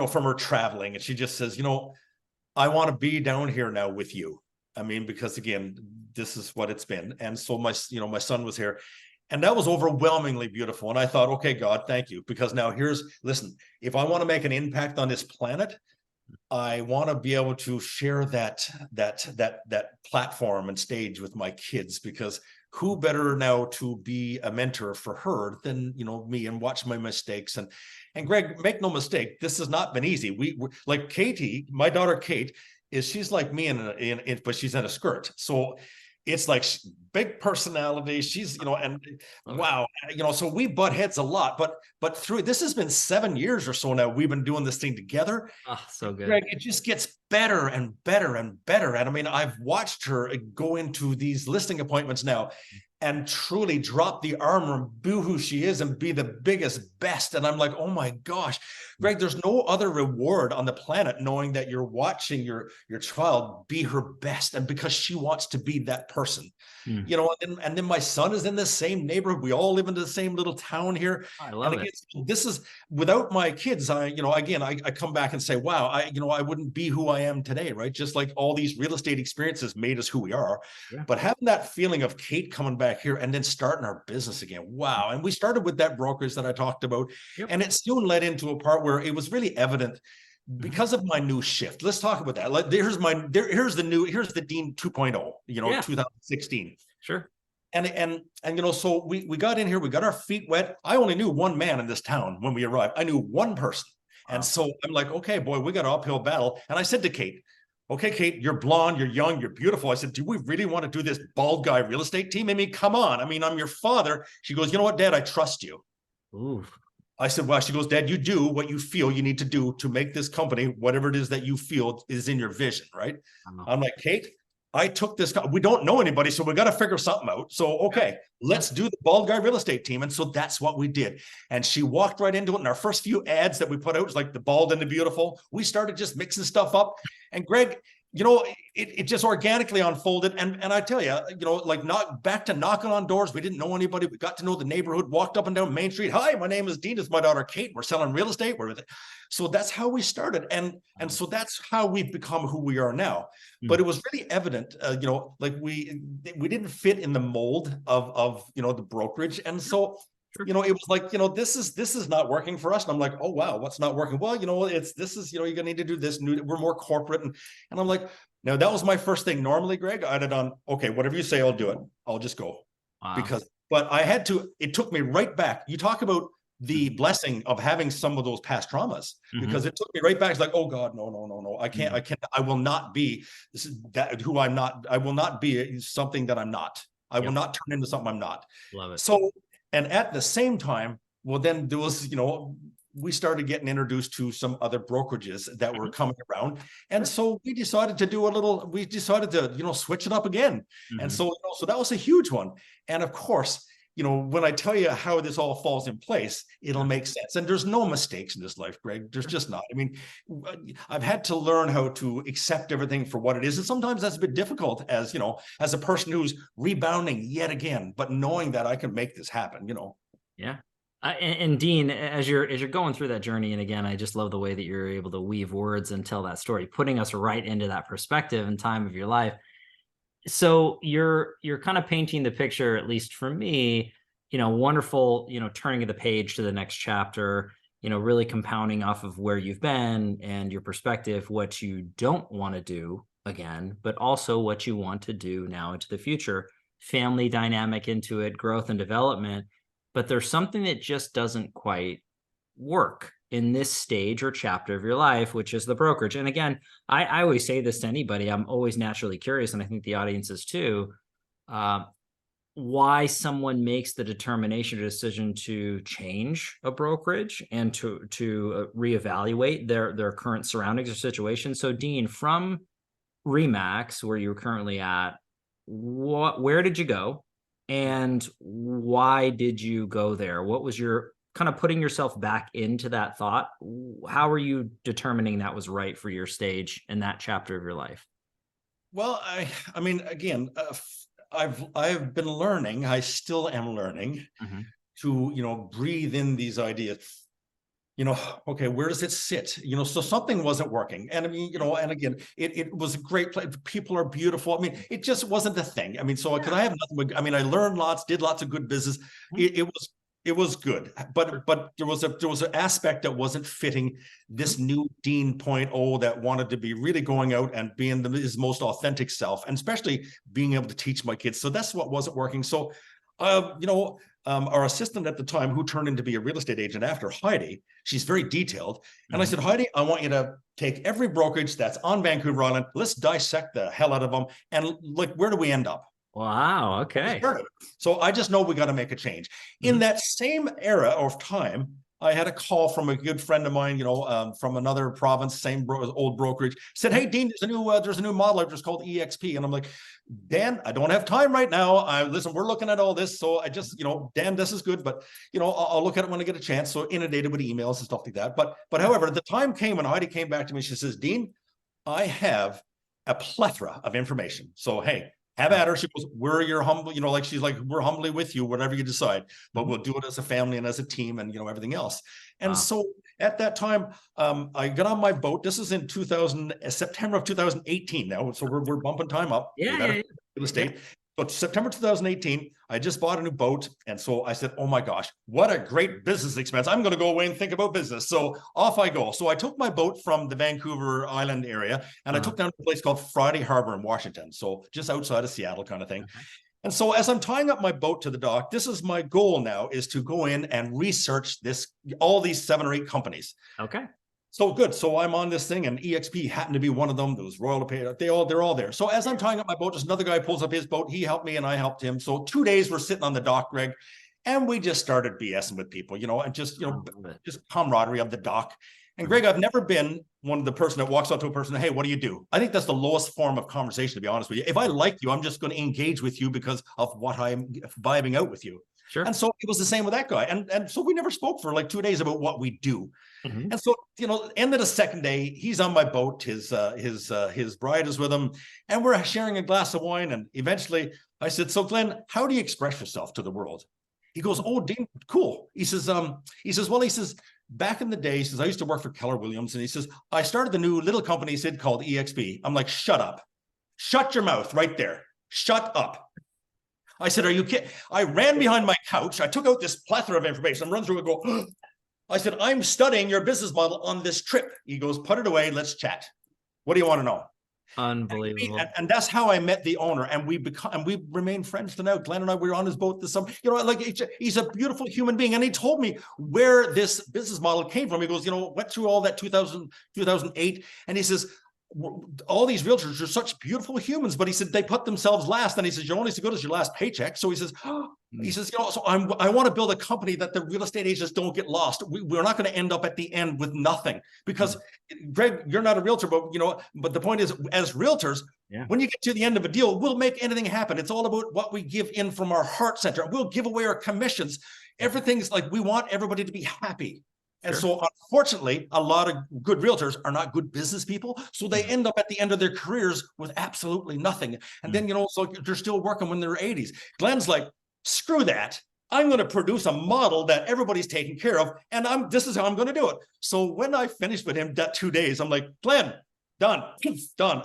from her traveling, and she just says, I want to be down here now with you. I mean, because again, this is what it's been. And so my son was here. And that was overwhelmingly beautiful. And I thought, okay, God, thank you. Because now listen, if I want to make an impact on this planet, I want to be able to share that platform and stage with my kids, because who better now to be a mentor for her than me, and watch my mistakes. And Greg, make no mistake, this has not been easy. We like Katie, my daughter Kate, she's like me but she's in a skirt. So it's like big personality. She's, and wow, so we butt heads a lot, but through this has been 7 years or so now. We've been doing this thing together. Oh, so good. Greg, it just gets better and better and better. And I mean, I've watched her go into these listing appointments now and truly drop the armor and be who she is and be the biggest, best. And I'm like, oh my gosh, Greg, there's no other reward on the planet knowing that you're watching your child be her best, and because she wants to be that person. And then my son is in the same neighborhood. We all live in the same little town here. I love it. This is without my kids. I come back and say, wow, I wouldn't be who I am today, right? Just like all these real estate experiences made us who we are. Yeah. But having that feeling of Kate coming back here and then starting our business again, wow. And we started with that brokerage that I talked about, and it soon led into a part where it was really evident because of my new shift. Let's talk about that. Like, here's the Dean 2.0, 2016. Sure. And so we got in here, we got our feet wet. I only knew one man in this town when we arrived. I knew one person. Wow. And so I'm like, okay, boy, we got an uphill battle. And I said to Kate, okay, Kate, you're blonde, you're young, you're beautiful. I said, do we really want to do this bald guy real estate team? I mean, come on. I mean, I'm your father. She goes, you know what, Dad, I trust you. Ooh. I said, well, she goes, Dad, you do what you feel you need to do to make this company, whatever it is that you feel is in your vision, right? I'm like, Kate, I took this, we don't know anybody, so we got to figure something out. So, okay, let's do the bald guy real estate team. And so that's what we did. And she walked right into it. And our first few ads that we put out was like the bald and the beautiful. We started just mixing stuff up. And Greg, it just organically unfolded. And I tell you, like back to knocking on doors. We didn't know anybody. We got to know the neighborhood, walked up and down Main Street. Hi, my name is Dean. It's my daughter, Kate. We're selling real estate. We're with it. So that's how we started. And so that's how we've become who we are now. But it was really evident, like we didn't fit in the mold of the brokerage. And so it was like, this is not working for us. And I'm like, oh, wow, what's not working? Well, you're gonna need to do this. We're more corporate. And I'm like, now that was my first thing. Normally, Greg, I'd have done, okay, whatever you say, I'll do it. I'll just go. Wow. But I had to, it took me right back. You talk about the blessing of having some of those past traumas, because it took me right back. It's like, oh God, no. I will not be who I'm not. I will not be something that I'm not. I will not turn into something I'm not. Love it. So, and at the same time, well, then there was, we started getting introduced to some other brokerages that were coming around. And so we decided to switch it up again. And so, so that was a huge one. And of course, when I tell you how this all falls in place, it'll make sense. And there's no mistakes in this life, Greg. There's just not. I mean, I've had to learn how to accept everything for what it is. And sometimes that's a bit difficult as a person who's rebounding yet again, but knowing that I can make this happen, Yeah. And Dean, as you're going through that journey, and again, I just love the way that you're able to weave words and tell that story, putting us right into that perspective and time of your life. So you're kind of painting the picture, at least for me, wonderful, turning of the page to the next chapter, really compounding off of where you've been and your perspective, what you don't want to do again, but also what you want to do now into the future, family dynamic into it, growth and development. But there's something that just doesn't quite work in this stage or chapter of your life, which is the brokerage. And again, I always say this to anybody. I'm always naturally curious, and I think the audience is too, why someone makes the determination or decision to change a brokerage and to reevaluate their current surroundings or situation. So Dean, from Remax, where you're currently at, where did you go? And why did you go there? What was your kind of putting yourself back into that thought? How are you determining that was right for your stage and that chapter of your life? Well, I mean, again, I've been learning. I still am learning to breathe in these ideas. Okay, where does it sit? So something wasn't working. And I mean, and again, it was a great place. People are beautiful. I mean, it just wasn't the thing. I mean, so because I have nothing but, I mean, I learned lots, did lots of good business. It was good, but there was an aspect that wasn't fitting this new Dean 0.0 that wanted to be really going out and being his most authentic self, and especially being able to teach my kids. So that's what wasn't working. So, our assistant at the time, who turned into be a real estate agent after, Heidi, she's very detailed. And I said, Heidi, I want you to take every brokerage that's on Vancouver Island. Let's dissect the hell out of them. And like, where do we end up? Wow. Okay. So I just know we got to make a change. In that same era of time, I had a call from a good friend of mine, from another province, same old brokerage, said, "Hey, Dean, there's a new model I just called EXP." And I'm like, "Dan, I don't have time right now. Listen, we're looking at all this. So I just, Dan, this is good, but I'll look at it when I get a chance." So inundated with emails and stuff like that. But however, the time came when Heidi came back to me. She says, "Dean, I have a plethora of information. So, hey, have at her." She goes, "We're your humble, she's like, we're humbly with you, whatever you decide, but we'll do it as a family and as a team and, everything else." And so at that time, I got on my boat. This is in September of 2018 now. So we're bumping time up. Yeah. Real estate. But September 2018, I just bought a new boat. And so I said, "Oh my gosh, what a great business expense. I'm going to go away and think about business." So off I go. So I took my boat from the Vancouver Island area and I took down to a place called Friday Harbor in Washington. So just outside of Seattle kind of thing. And so as I'm tying up my boat to the dock, this is my goal now, is to go in and research all these 7 or 8 companies. Okay. So good. So I'm on this thing, and EXP happened to be one of them. There was Royal LePage. They're all there. So as I'm tying up my boat, there's another guy pulls up his boat. He helped me and I helped him. So 2 days we're sitting on the dock, Greg, and we just started BSing with people, and just, just camaraderie of the dock. And Greg, I've never been one of the person that walks up to a person, "Hey, what do you do?" I think that's the lowest form of conversation, to be honest with you. If I like you, I'm just going to engage with you because of what I'm vibing out with you. Sure. And so it was the same with that guy. And so we never spoke for like 2 days about what we do. And so, end of the second day, he's on my boat. His bride is with him, and we're sharing a glass of wine. And eventually I said, "So Glenn, how do you express yourself to the world?" He goes, "Oh, Dean, cool." He says, "Back in the day," he says, "I used to work for Keller Williams." And he says, "I started the new little company," he said, "called EXP." I'm like, "Shut up. Shut your mouth right there. Shut up." I said, "Are you kidding?" I ran behind my couch. I took out this plethora of information. I'm running through it, go, I said, "I'm studying your business model on this trip." He goes, "Put it away. Let's chat. What do you want to know?" Unbelievable. And that's how I met the owner, and we remain friends to now. Glenn and I were on his boat this summer. He's a beautiful human being, and he told me where this business model came from. He goes, went through all that 2008, and he says, "All these realtors are such beautiful humans," but he said they put themselves last. And he says, "You're only as good as your last paycheck." So he says, so I want to build a company that the real estate agents don't get lost. We're not going to end up at the end with nothing, because Greg, you're not a realtor, but the point is, as realtors, when you get to the end of a deal, we'll make anything happen. It's all about what we give in from our heart center. We'll give away our commissions. Everything's like, we want everybody to be happy. And so unfortunately, a lot of good realtors are not good business people. So they end up at the end of their careers with absolutely nothing. And then, so they're still working when they're 80s. Glenn's like, "Screw that. I'm going to produce a model that everybody's taking care of, and this is how I'm going to do it. So when I finished with him that 2 days, I'm like, Glenn, done.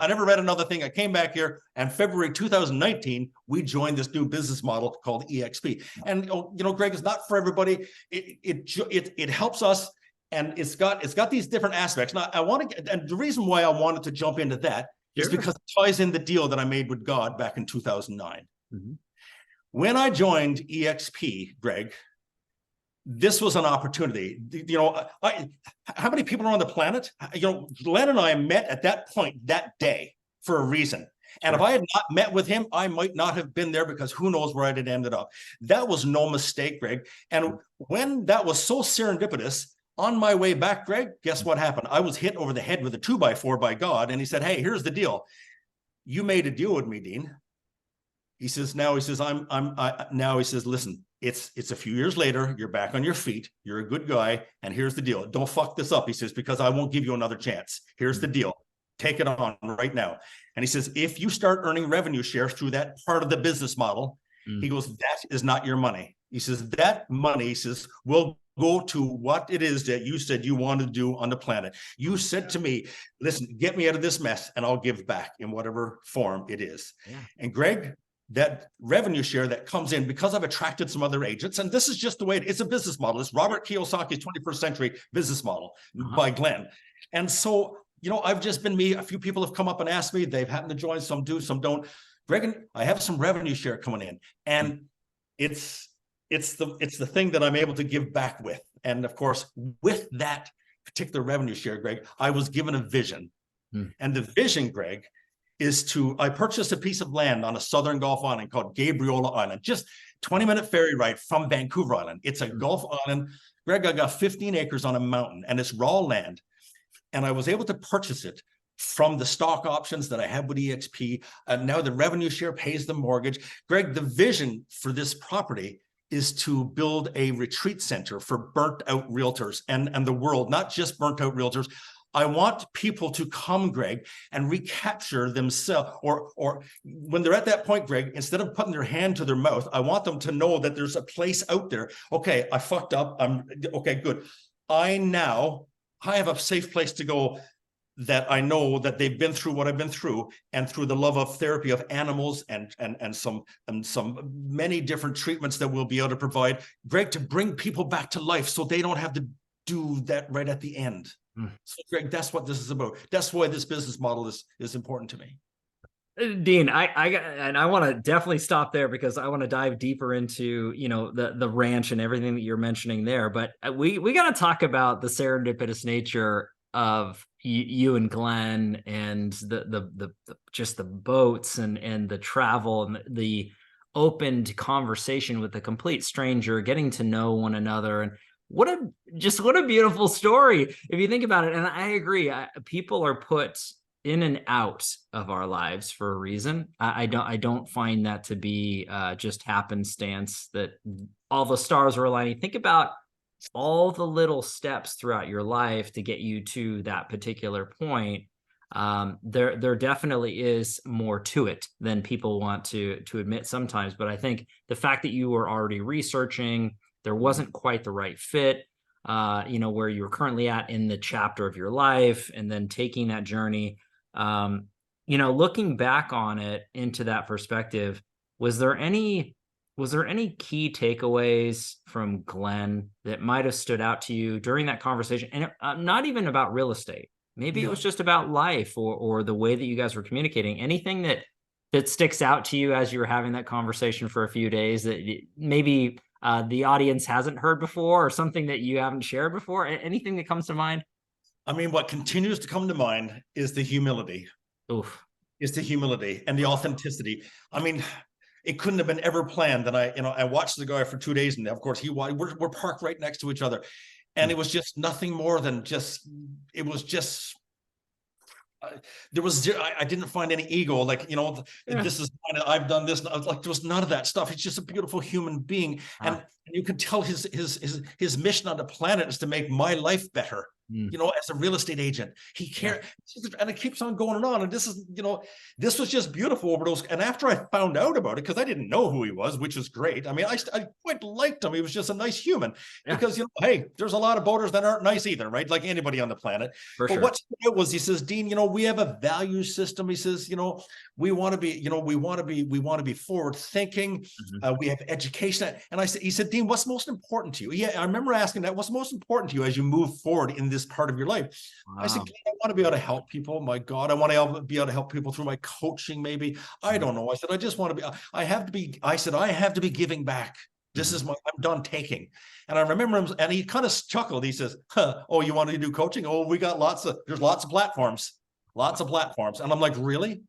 I never read another thing. I came back here, and February 2019, we joined this new business model called EXP. And Greg, it's not for everybody. It helps us, and it's got these different aspects. Now, and the reason why I wanted to jump into that is because it ties in the deal that I made with God back in 2009. Mm-hmm. When I joined EXP, Greg, this was an opportunity. How many people are on the planet? Glenn and I met at that point that day for a reason. And if I had not met with him, I might not have been there, because who knows where I'd have ended up. That was no mistake, Greg. And when that was so serendipitous, on my way back, Greg, guess what happened? I was hit over the head with a 2x4 by God. And he said, hey, here's the deal. You made a deal with me, Dean. He says, listen, it's a few years later. You're back on your feet. You're a good guy. And here's the deal. Don't fuck this up. He says, because I won't give you another chance. Here's the deal. Take it on right now. And he says, if you start earning revenue share through that part of the business model, he goes, that is not your money. He says, that money, he says, will go to what it is that you said you wanted to do on the planet. You said to me, listen, get me out of this mess and I'll give back in whatever form it is. Yeah. And Greg, that revenue share that comes in, because I've attracted some other agents, and this is just the way it's a business model. It's Robert Kiyosaki's 21st century business model by Glenn. And so, I've just been me. A few people have come up and asked me. They've happened to join. Some do, some don't. Greg, I have some revenue share coming in, and it's the thing that I'm able to give back with. And of course, with that particular revenue share, Greg, I was given a vision. And the vision, Greg, is I purchased a piece of land on a southern Gulf island called Gabriola Island, just 20-minute ferry ride from Vancouver Island. It's a Gulf island. Greg, I got 15 acres on a mountain, and it's raw land. And I was able to purchase it from the stock options that I had with EXP. And now the revenue share pays the mortgage. Greg, the vision for this property is to build a retreat center for burnt out realtors and the world, not just burnt out realtors. I want people to come, Greg, and recapture themselves, or when they're at that point, Greg, instead of putting their hand to their mouth, I want them to know that there's a place out there. Okay, I fucked up. Okay, good. I have a safe place to go, that I know that they've been through what I've been through, and through the love of therapy of animals and some many different treatments that we'll be able to provide, Greg, to bring people back to life so they don't have to do that right at the end. So, Greg, that's what this is about. That's why this business model is important to me. Dean, I want to definitely stop there, because I want to dive deeper into the ranch and everything that you're mentioning there. But we got to talk about the serendipitous nature of you and Glenn, and the just the boats and the travel and the opened conversation with a complete stranger, getting to know one another. And what a beautiful story, if you think about it. And I agree. People are put in and out of our lives for a reason. I don't find that to be just happenstance, that all the stars are aligning. Think about all the little steps throughout your life to get you to that particular point. There definitely is more to it than people want to admit sometimes. But I think the fact that you were already researching, there wasn't quite the right fit, where you're currently at in the chapter of your life, and then taking that journey, looking back on it into that perspective, was there any key takeaways from Glenn that might have stood out to you during that conversation? And not even about real estate. Maybe it was just about life, or the way that you guys were communicating. Anything that sticks out to you as you were having that conversation for a few days that maybe the audience hasn't heard before, or something that you haven't shared before? Anything that comes to mind? I mean, what continues to come to mind is the humility. Oof. Is the humility and the authenticity. I mean, it couldn't have been ever planned that I watched the guy for 2 days, and of course we're parked right next to each other. And it was just nothing more than it was just, there was, I didn't find any ego, this is mine, I've done this. Like, there was none of that stuff. He's just a beautiful human being. And you could tell his mission on the planet is to make my life better. you know, as a real estate agent. He cared, and it keeps on going on. And this is, you know, this was just beautiful over those. And after I found out about it, because I didn't know who he was, which was great. I mean, I quite liked him. He was just a nice human. Because, you know, hey, there's a lot of boaters that aren't nice either, right? Like anybody on the planet. But what it was, he says, Dean, you know, we have a value system. He says, you know, we want to be, you know, we want to be forward thinking. We have education. And he said, Dean, what's most important to you? Yeah, I remember asking that. What's most important to you as you move forward in this part of your life? I said, I want to be able to help people. My God, I want to be able to help people through my coaching, maybe. I don't know. I said, I just want to be, I have to be giving back. This is I'm done taking. And I remember him, and he kind of chuckled. He says, oh, you want to do coaching? Oh, there's lots of platforms. And I'm like, really?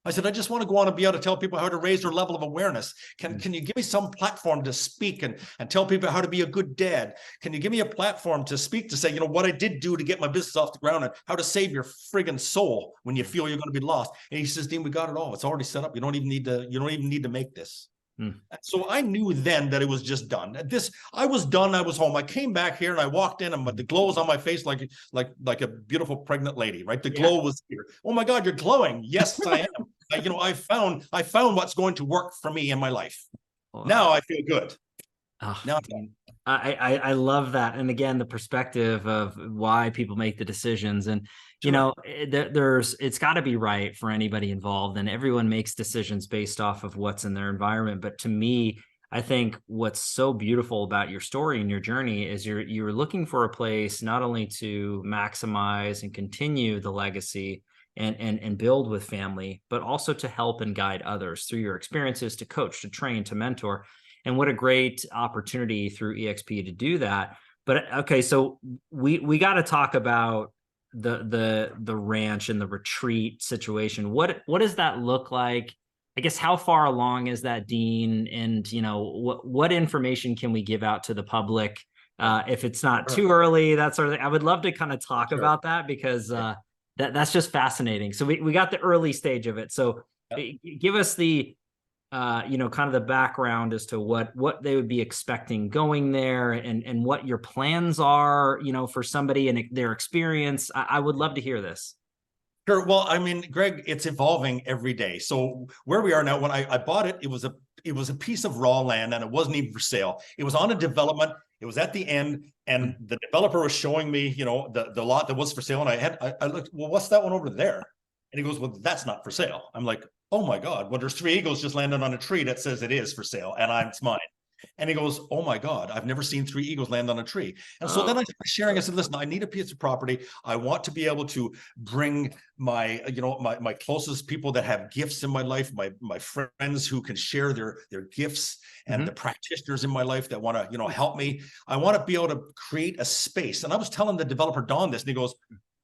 I said, I just want to go on and be able to tell people how to raise their level of awareness. Can you give me some platform to speak and tell people how to be a good dad? Can you give me a platform to speak, to say, you know, what I did do to get my business off the ground and how to save your friggin' soul when you feel you're going to be lost? And he says, Dean, we got it all. It's already set up. You don't even need to make this. So I knew then that it was just done. I was done. I was home. I came back here and I walked in, and the glow was on my face like a beautiful pregnant lady, right? The glow was here. Oh my God, you're glowing. Yes, I am. You know, I found what's going to work for me in my life. Wow. Now I feel good. Now I love that. And again, the perspective of why people make the decisions. And, you know, it's got to be right for anybody involved, and everyone makes decisions based off of what's in their environment. But to me, I think what's so beautiful about your story and your journey is you're looking for a place not only to maximize and continue the legacy and build with family, but also to help and guide others through your experiences, to coach, to train, to mentor. And what a great opportunity through EXP to do that. But okay, so we got to talk about the ranch and the retreat situation. What does that look like? I guess, how far along is that, Dean? And, you know, what information can we give out to the public? If it's not too early, that sort of thing. I would love to kind of talk about that, because that's just fascinating. So we got the early stage of it. So give us the you know, kind of the background as to what they would be expecting going there, and what your plans are, you know, for somebody and their experience. I would love to hear this. Sure. Well, I mean, Greg, it's evolving every day. So where we are now, when I bought it, it was a piece of raw land, and it wasn't even for sale. It was on a development. It was at the end, and the developer was showing me, you know, the lot that was for sale. And I looked, well, what's that one over there? And he goes, well, that's not for sale. I'm like, oh my God, well, there's 3 eagles just landed on a tree that says it is for sale, and it's mine. And he goes, oh my God, I've never seen 3 eagles land on a tree. And so then I started sharing. I said, listen, I need a piece of property. I want to be able to bring my, you know, my closest people that have gifts in my life, my friends who can share their gifts, and the practitioners in my life that want to, you know, help me. I want to be able to create a space. And I was telling the developer, Don, this, and he goes,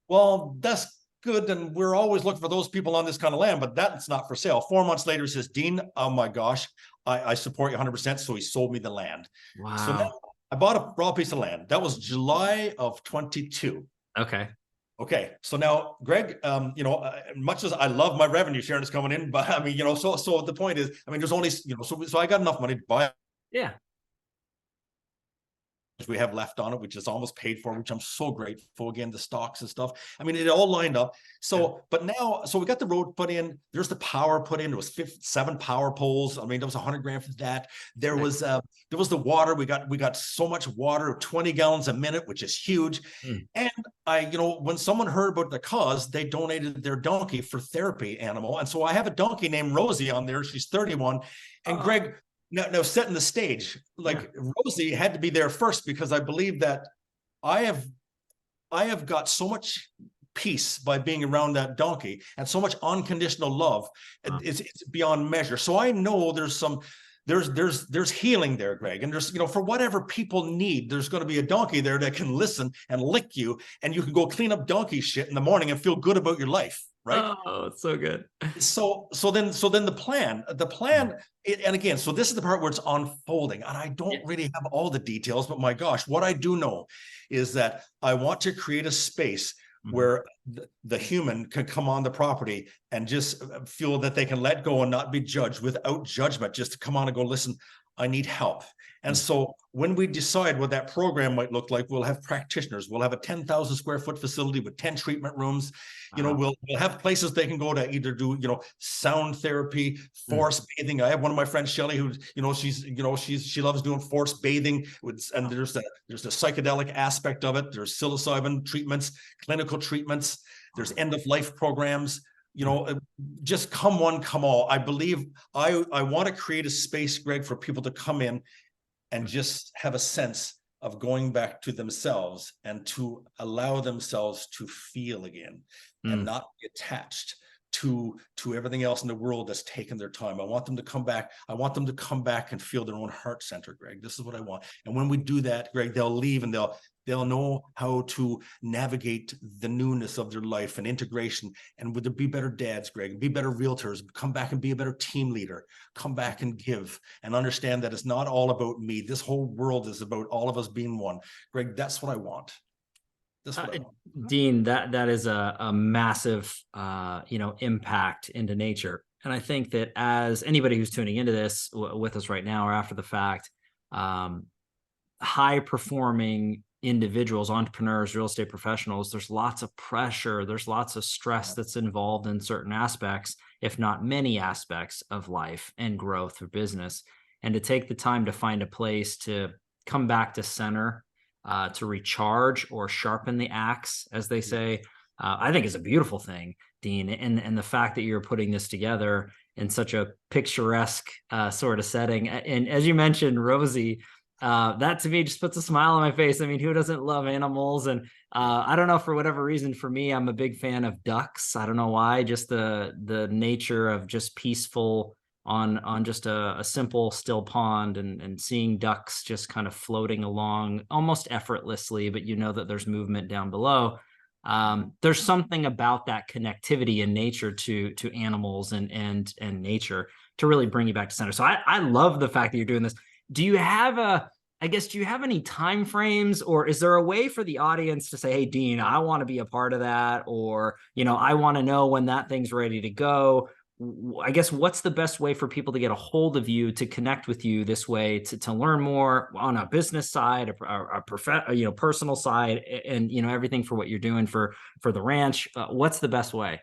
well, that's good, and we're always looking for those people on this kind of land, but that's not for sale. 4 months later, he says, Dean, oh my gosh, I support you 100%. So he sold me the land. Wow. So now I bought a raw piece of land. That was July of 22. Okay. So now, Greg, you know, much as I love my revenue sharing is coming in, but I mean, you know, so the point is, I mean, there's only, you know, so I got enough money to buy. We have left on it, which is almost paid for, which I'm so grateful. Again, the stocks and stuff. I mean, it all lined up. So, but now, so we got the road put in. There's the power put in. It was 7 power poles. I mean, there was $100,000 for that. There was the water. We got so much water, 20 gallons a minute, which is huge. And you know, when someone heard about the cause, they donated their donkey for therapy animal. And so I have a donkey named Rosie on there. She's 31. And Greg, now setting the stage, like Rosie had to be there first, because I believe that I have got so much peace by being around that donkey, and so much unconditional love. It's beyond measure. So I know there's healing there, Greg. And there's, you know, for whatever people need, there's going to be a donkey there that can listen and lick you, and you can go clean up donkey shit in the morning and feel good about your life. Right. Oh, it's so good. So then the plan, and again, so this is the part where it's unfolding, and I don't really have all the details, but my gosh, what I do know is that I want to create a space where the human can come on the property and just feel that they can let go and not be judged, without judgment, just to come on and go, listen, I need help. And so when we decide what that program might look like, we'll have practitioners. We'll have a 10,000 square foot facility with 10 treatment rooms. You know, we'll have places they can go to either do, you know, sound therapy, force bathing. I have one of my friends, Shelly, who, you know, she loves doing force bathing. And there's the psychedelic aspect of it. There's psilocybin treatments, clinical treatments. There's end of life programs. You know, just come one, come all. I believe I want to create a space, Greg, for people to come in and just have a sense of going back to themselves and to allow themselves to feel again and not be attached to everything else in the world that's taken their time. I want them to come back. I want them to come back and feel their own heart center, Greg. This is what I want. And when we do that, Greg, they'll leave and they'll know how to navigate the newness of their life and integration. And would there be better dads, Greg, be better realtors, come back and be a better team leader, come back and give and understand that it's not all about me. This whole world is about all of us being one. Greg, that's what I want. Dean, that is a massive, impact into nature. And I think that as anybody who's tuning into this with us right now or after the fact, high performing individuals, entrepreneurs, real estate professionals, there's lots of pressure. There's lots of stress that's involved in certain aspects, if not many aspects of life and growth of business. And to take the time to find a place to come back to center, to recharge or sharpen the axe, as they say, I think is a beautiful thing, Dean. And the fact that you're putting this together in such a picturesque sort of setting. And as you mentioned, Rosie, that to me just puts a smile on my face. I mean, who doesn't love animals? And I don't know, for whatever reason, for me, I'm a big fan of ducks. I don't know why, just the nature of just peaceful on just a simple still pond and seeing ducks just kind of floating along almost effortlessly, but you know that there's movement down below. There's something about that connectivity in nature to animals and nature to really bring you back to center. So I love the fact that you're doing this. Do you have any time frames, or is there a way for the audience to say, hey, Dean, I want to be a part of that, or, I want to know when that thing's ready to go? I guess what's the best way for people to get a hold of you, to connect with you this way, to learn more on a business side, a personal side, and everything for what you're doing for the ranch? What's the best way?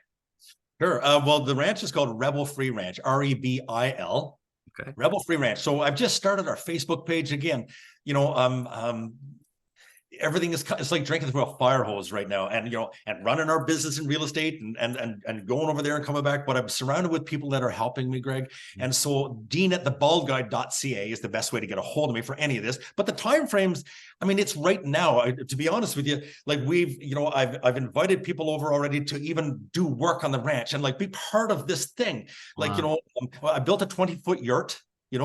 Sure. Well, the ranch is called Rebel Free Ranch, REBIL. Okay. Rebel Free Ranch. So I've just started our Facebook page again. Everything it's like drinking through a fire hose right now, and running our business in real estate and going over there and coming back. But I'm surrounded with people that are helping me, Greg. And so dean@thebaldguy.ca is the best way to get a hold of me for any of this. But the time frames, I mean, it's right now. To be honest with you, like I've invited people over already to even do work on the ranch and like be part of this thing. Like, I built a 20-foot yurt.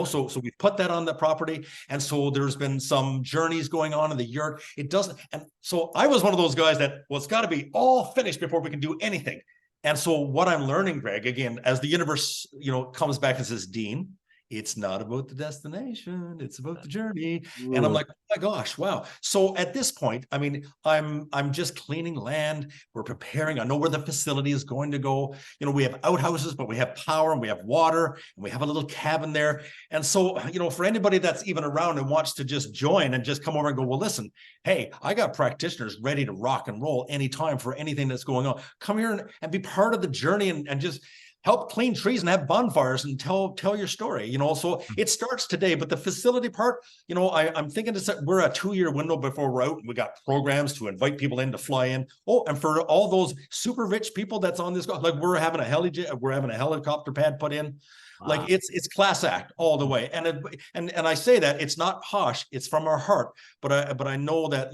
So we put that on the property. And so there's been some journeys going on in the yurt. It doesn't. And so I was one of those guys that, well, it's got to be all finished before we can do anything. And so what I'm learning, Greg, again, as the universe, comes back and says, Dean, it's not about the destination, it's about the journey. Ooh. And I'm like, oh my gosh, wow. So at this point, I mean, I'm just cleaning land. We're preparing. I know where the facility is going to go. We have outhouses, but we have power and we have water and we have a little cabin there. And so, for anybody that's even around and wants to just join and just come over and go, well, listen, hey, I got practitioners ready to rock and roll anytime for anything that's going on. Come here and be part of the journey and just help clean trees and have bonfires and tell your story, so it starts today. But the facility part, I'm thinking we're a 2-year window before we're out. We got programs to invite people in to fly in. Oh, and for all those super rich people that's on this, like we're having a helicopter pad put in. Wow. Like it's class act all the way. And I say that it's not posh, it's from our heart. But I know that,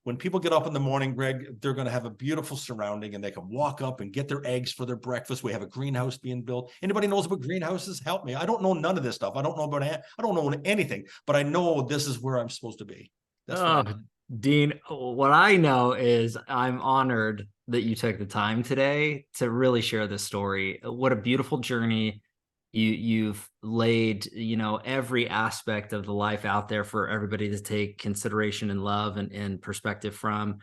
when people get up in the morning, Greg, they're going to have a beautiful surrounding and they can walk up and get their eggs for their breakfast. We have a greenhouse being built. Anybody knows about greenhouses? Help me. I don't know none of this stuff. I don't know anything, but I know this is where I'm supposed to be. That's Dean, what I know is I'm honored that you took the time today to really share this story. What a beautiful journey. You've laid, every aspect of the life out there for everybody to take consideration and love and perspective from,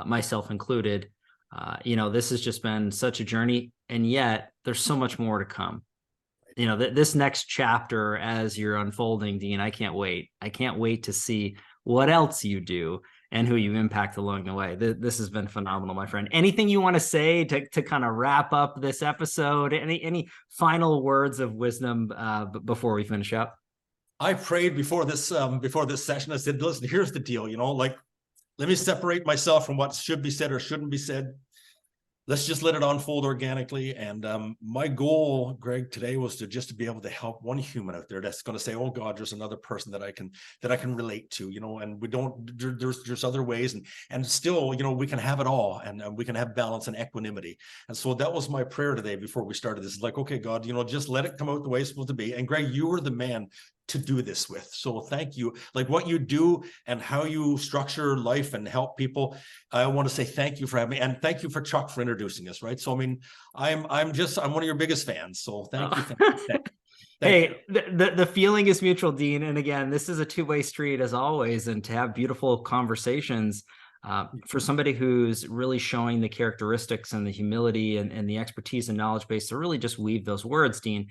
myself included. This has just been such a journey, and yet there's so much more to come. this next chapter as you're unfolding, Dean, I can't wait. I can't wait to see what else you do and who you impact along the way. This has been phenomenal, my friend. Anything you want to say to kind of wrap up this episode? Any final words of wisdom before we finish up? I prayed before this session. I said, listen, here's the deal, like, let me separate myself from what should be said or shouldn't be said. Let's just let it unfold organically. And my goal, Greg, today was to be able to help one human out there that's going to say, oh God, there's another person that I can relate to, and we don't, there's other ways, and still, we can have it all, and we can have balance and equanimity. And so that was my prayer today before we started this. Like, okay, God, just let it come out the way it's supposed to be. And Greg, you were the man to do this with. So thank you. Like what you do and how you structure life and help people. I want to say thank you for having me, and thank you for Chuck for introducing us. Right. So, I mean, I'm one of your biggest fans. So thank you. Thank hey, you. The feeling is mutual, Dean. And again, this is a two-way street as always, and to have beautiful conversations for somebody who's really showing the characteristics and the humility and the expertise and knowledge base to really just weave those words, Dean.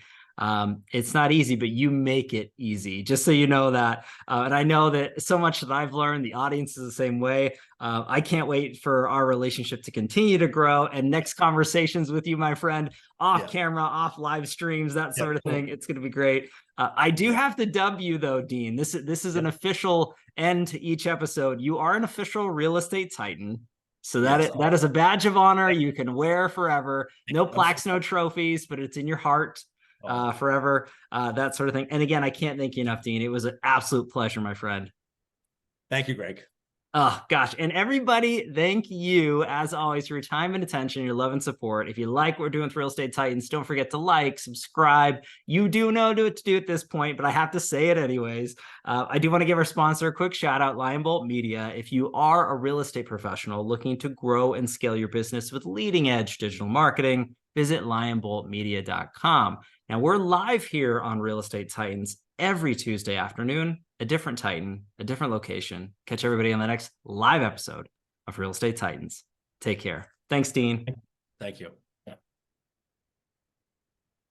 It's not easy, but you make it easy, just so you know that. And I know that so much that I've learned, the audience is the same way. I can't wait for our relationship to continue to grow, and next conversations with you, my friend, off camera, off live streams, that sort of thing. It's going to be great. I do have to dub you though, Dean. This is an official end to each episode. You are an official real estate titan. So that is a badge of honor you can wear forever. No plaques, no trophies, but it's in your heart forever, that sort of thing. And again, I can't thank you enough, Dean. It was an absolute pleasure, my friend. Thank you, Greg. Oh, gosh. And everybody, thank you, as always, for your time and attention, your love and support. If you like what we're doing with Real Estate Titans, don't forget to like, subscribe. You do know what to do at this point, but I have to say it anyways. I do want to give our sponsor a quick shout out, Lion Bolt Media. If you are a real estate professional looking to grow and scale your business with leading edge digital marketing, visit lionboltmedia.com. Now, we're live here on Real Estate Titans every Tuesday afternoon, a different Titan, a different location. Catch everybody on the next live episode of Real Estate Titans. Take care. Thanks, Dean. Thank you.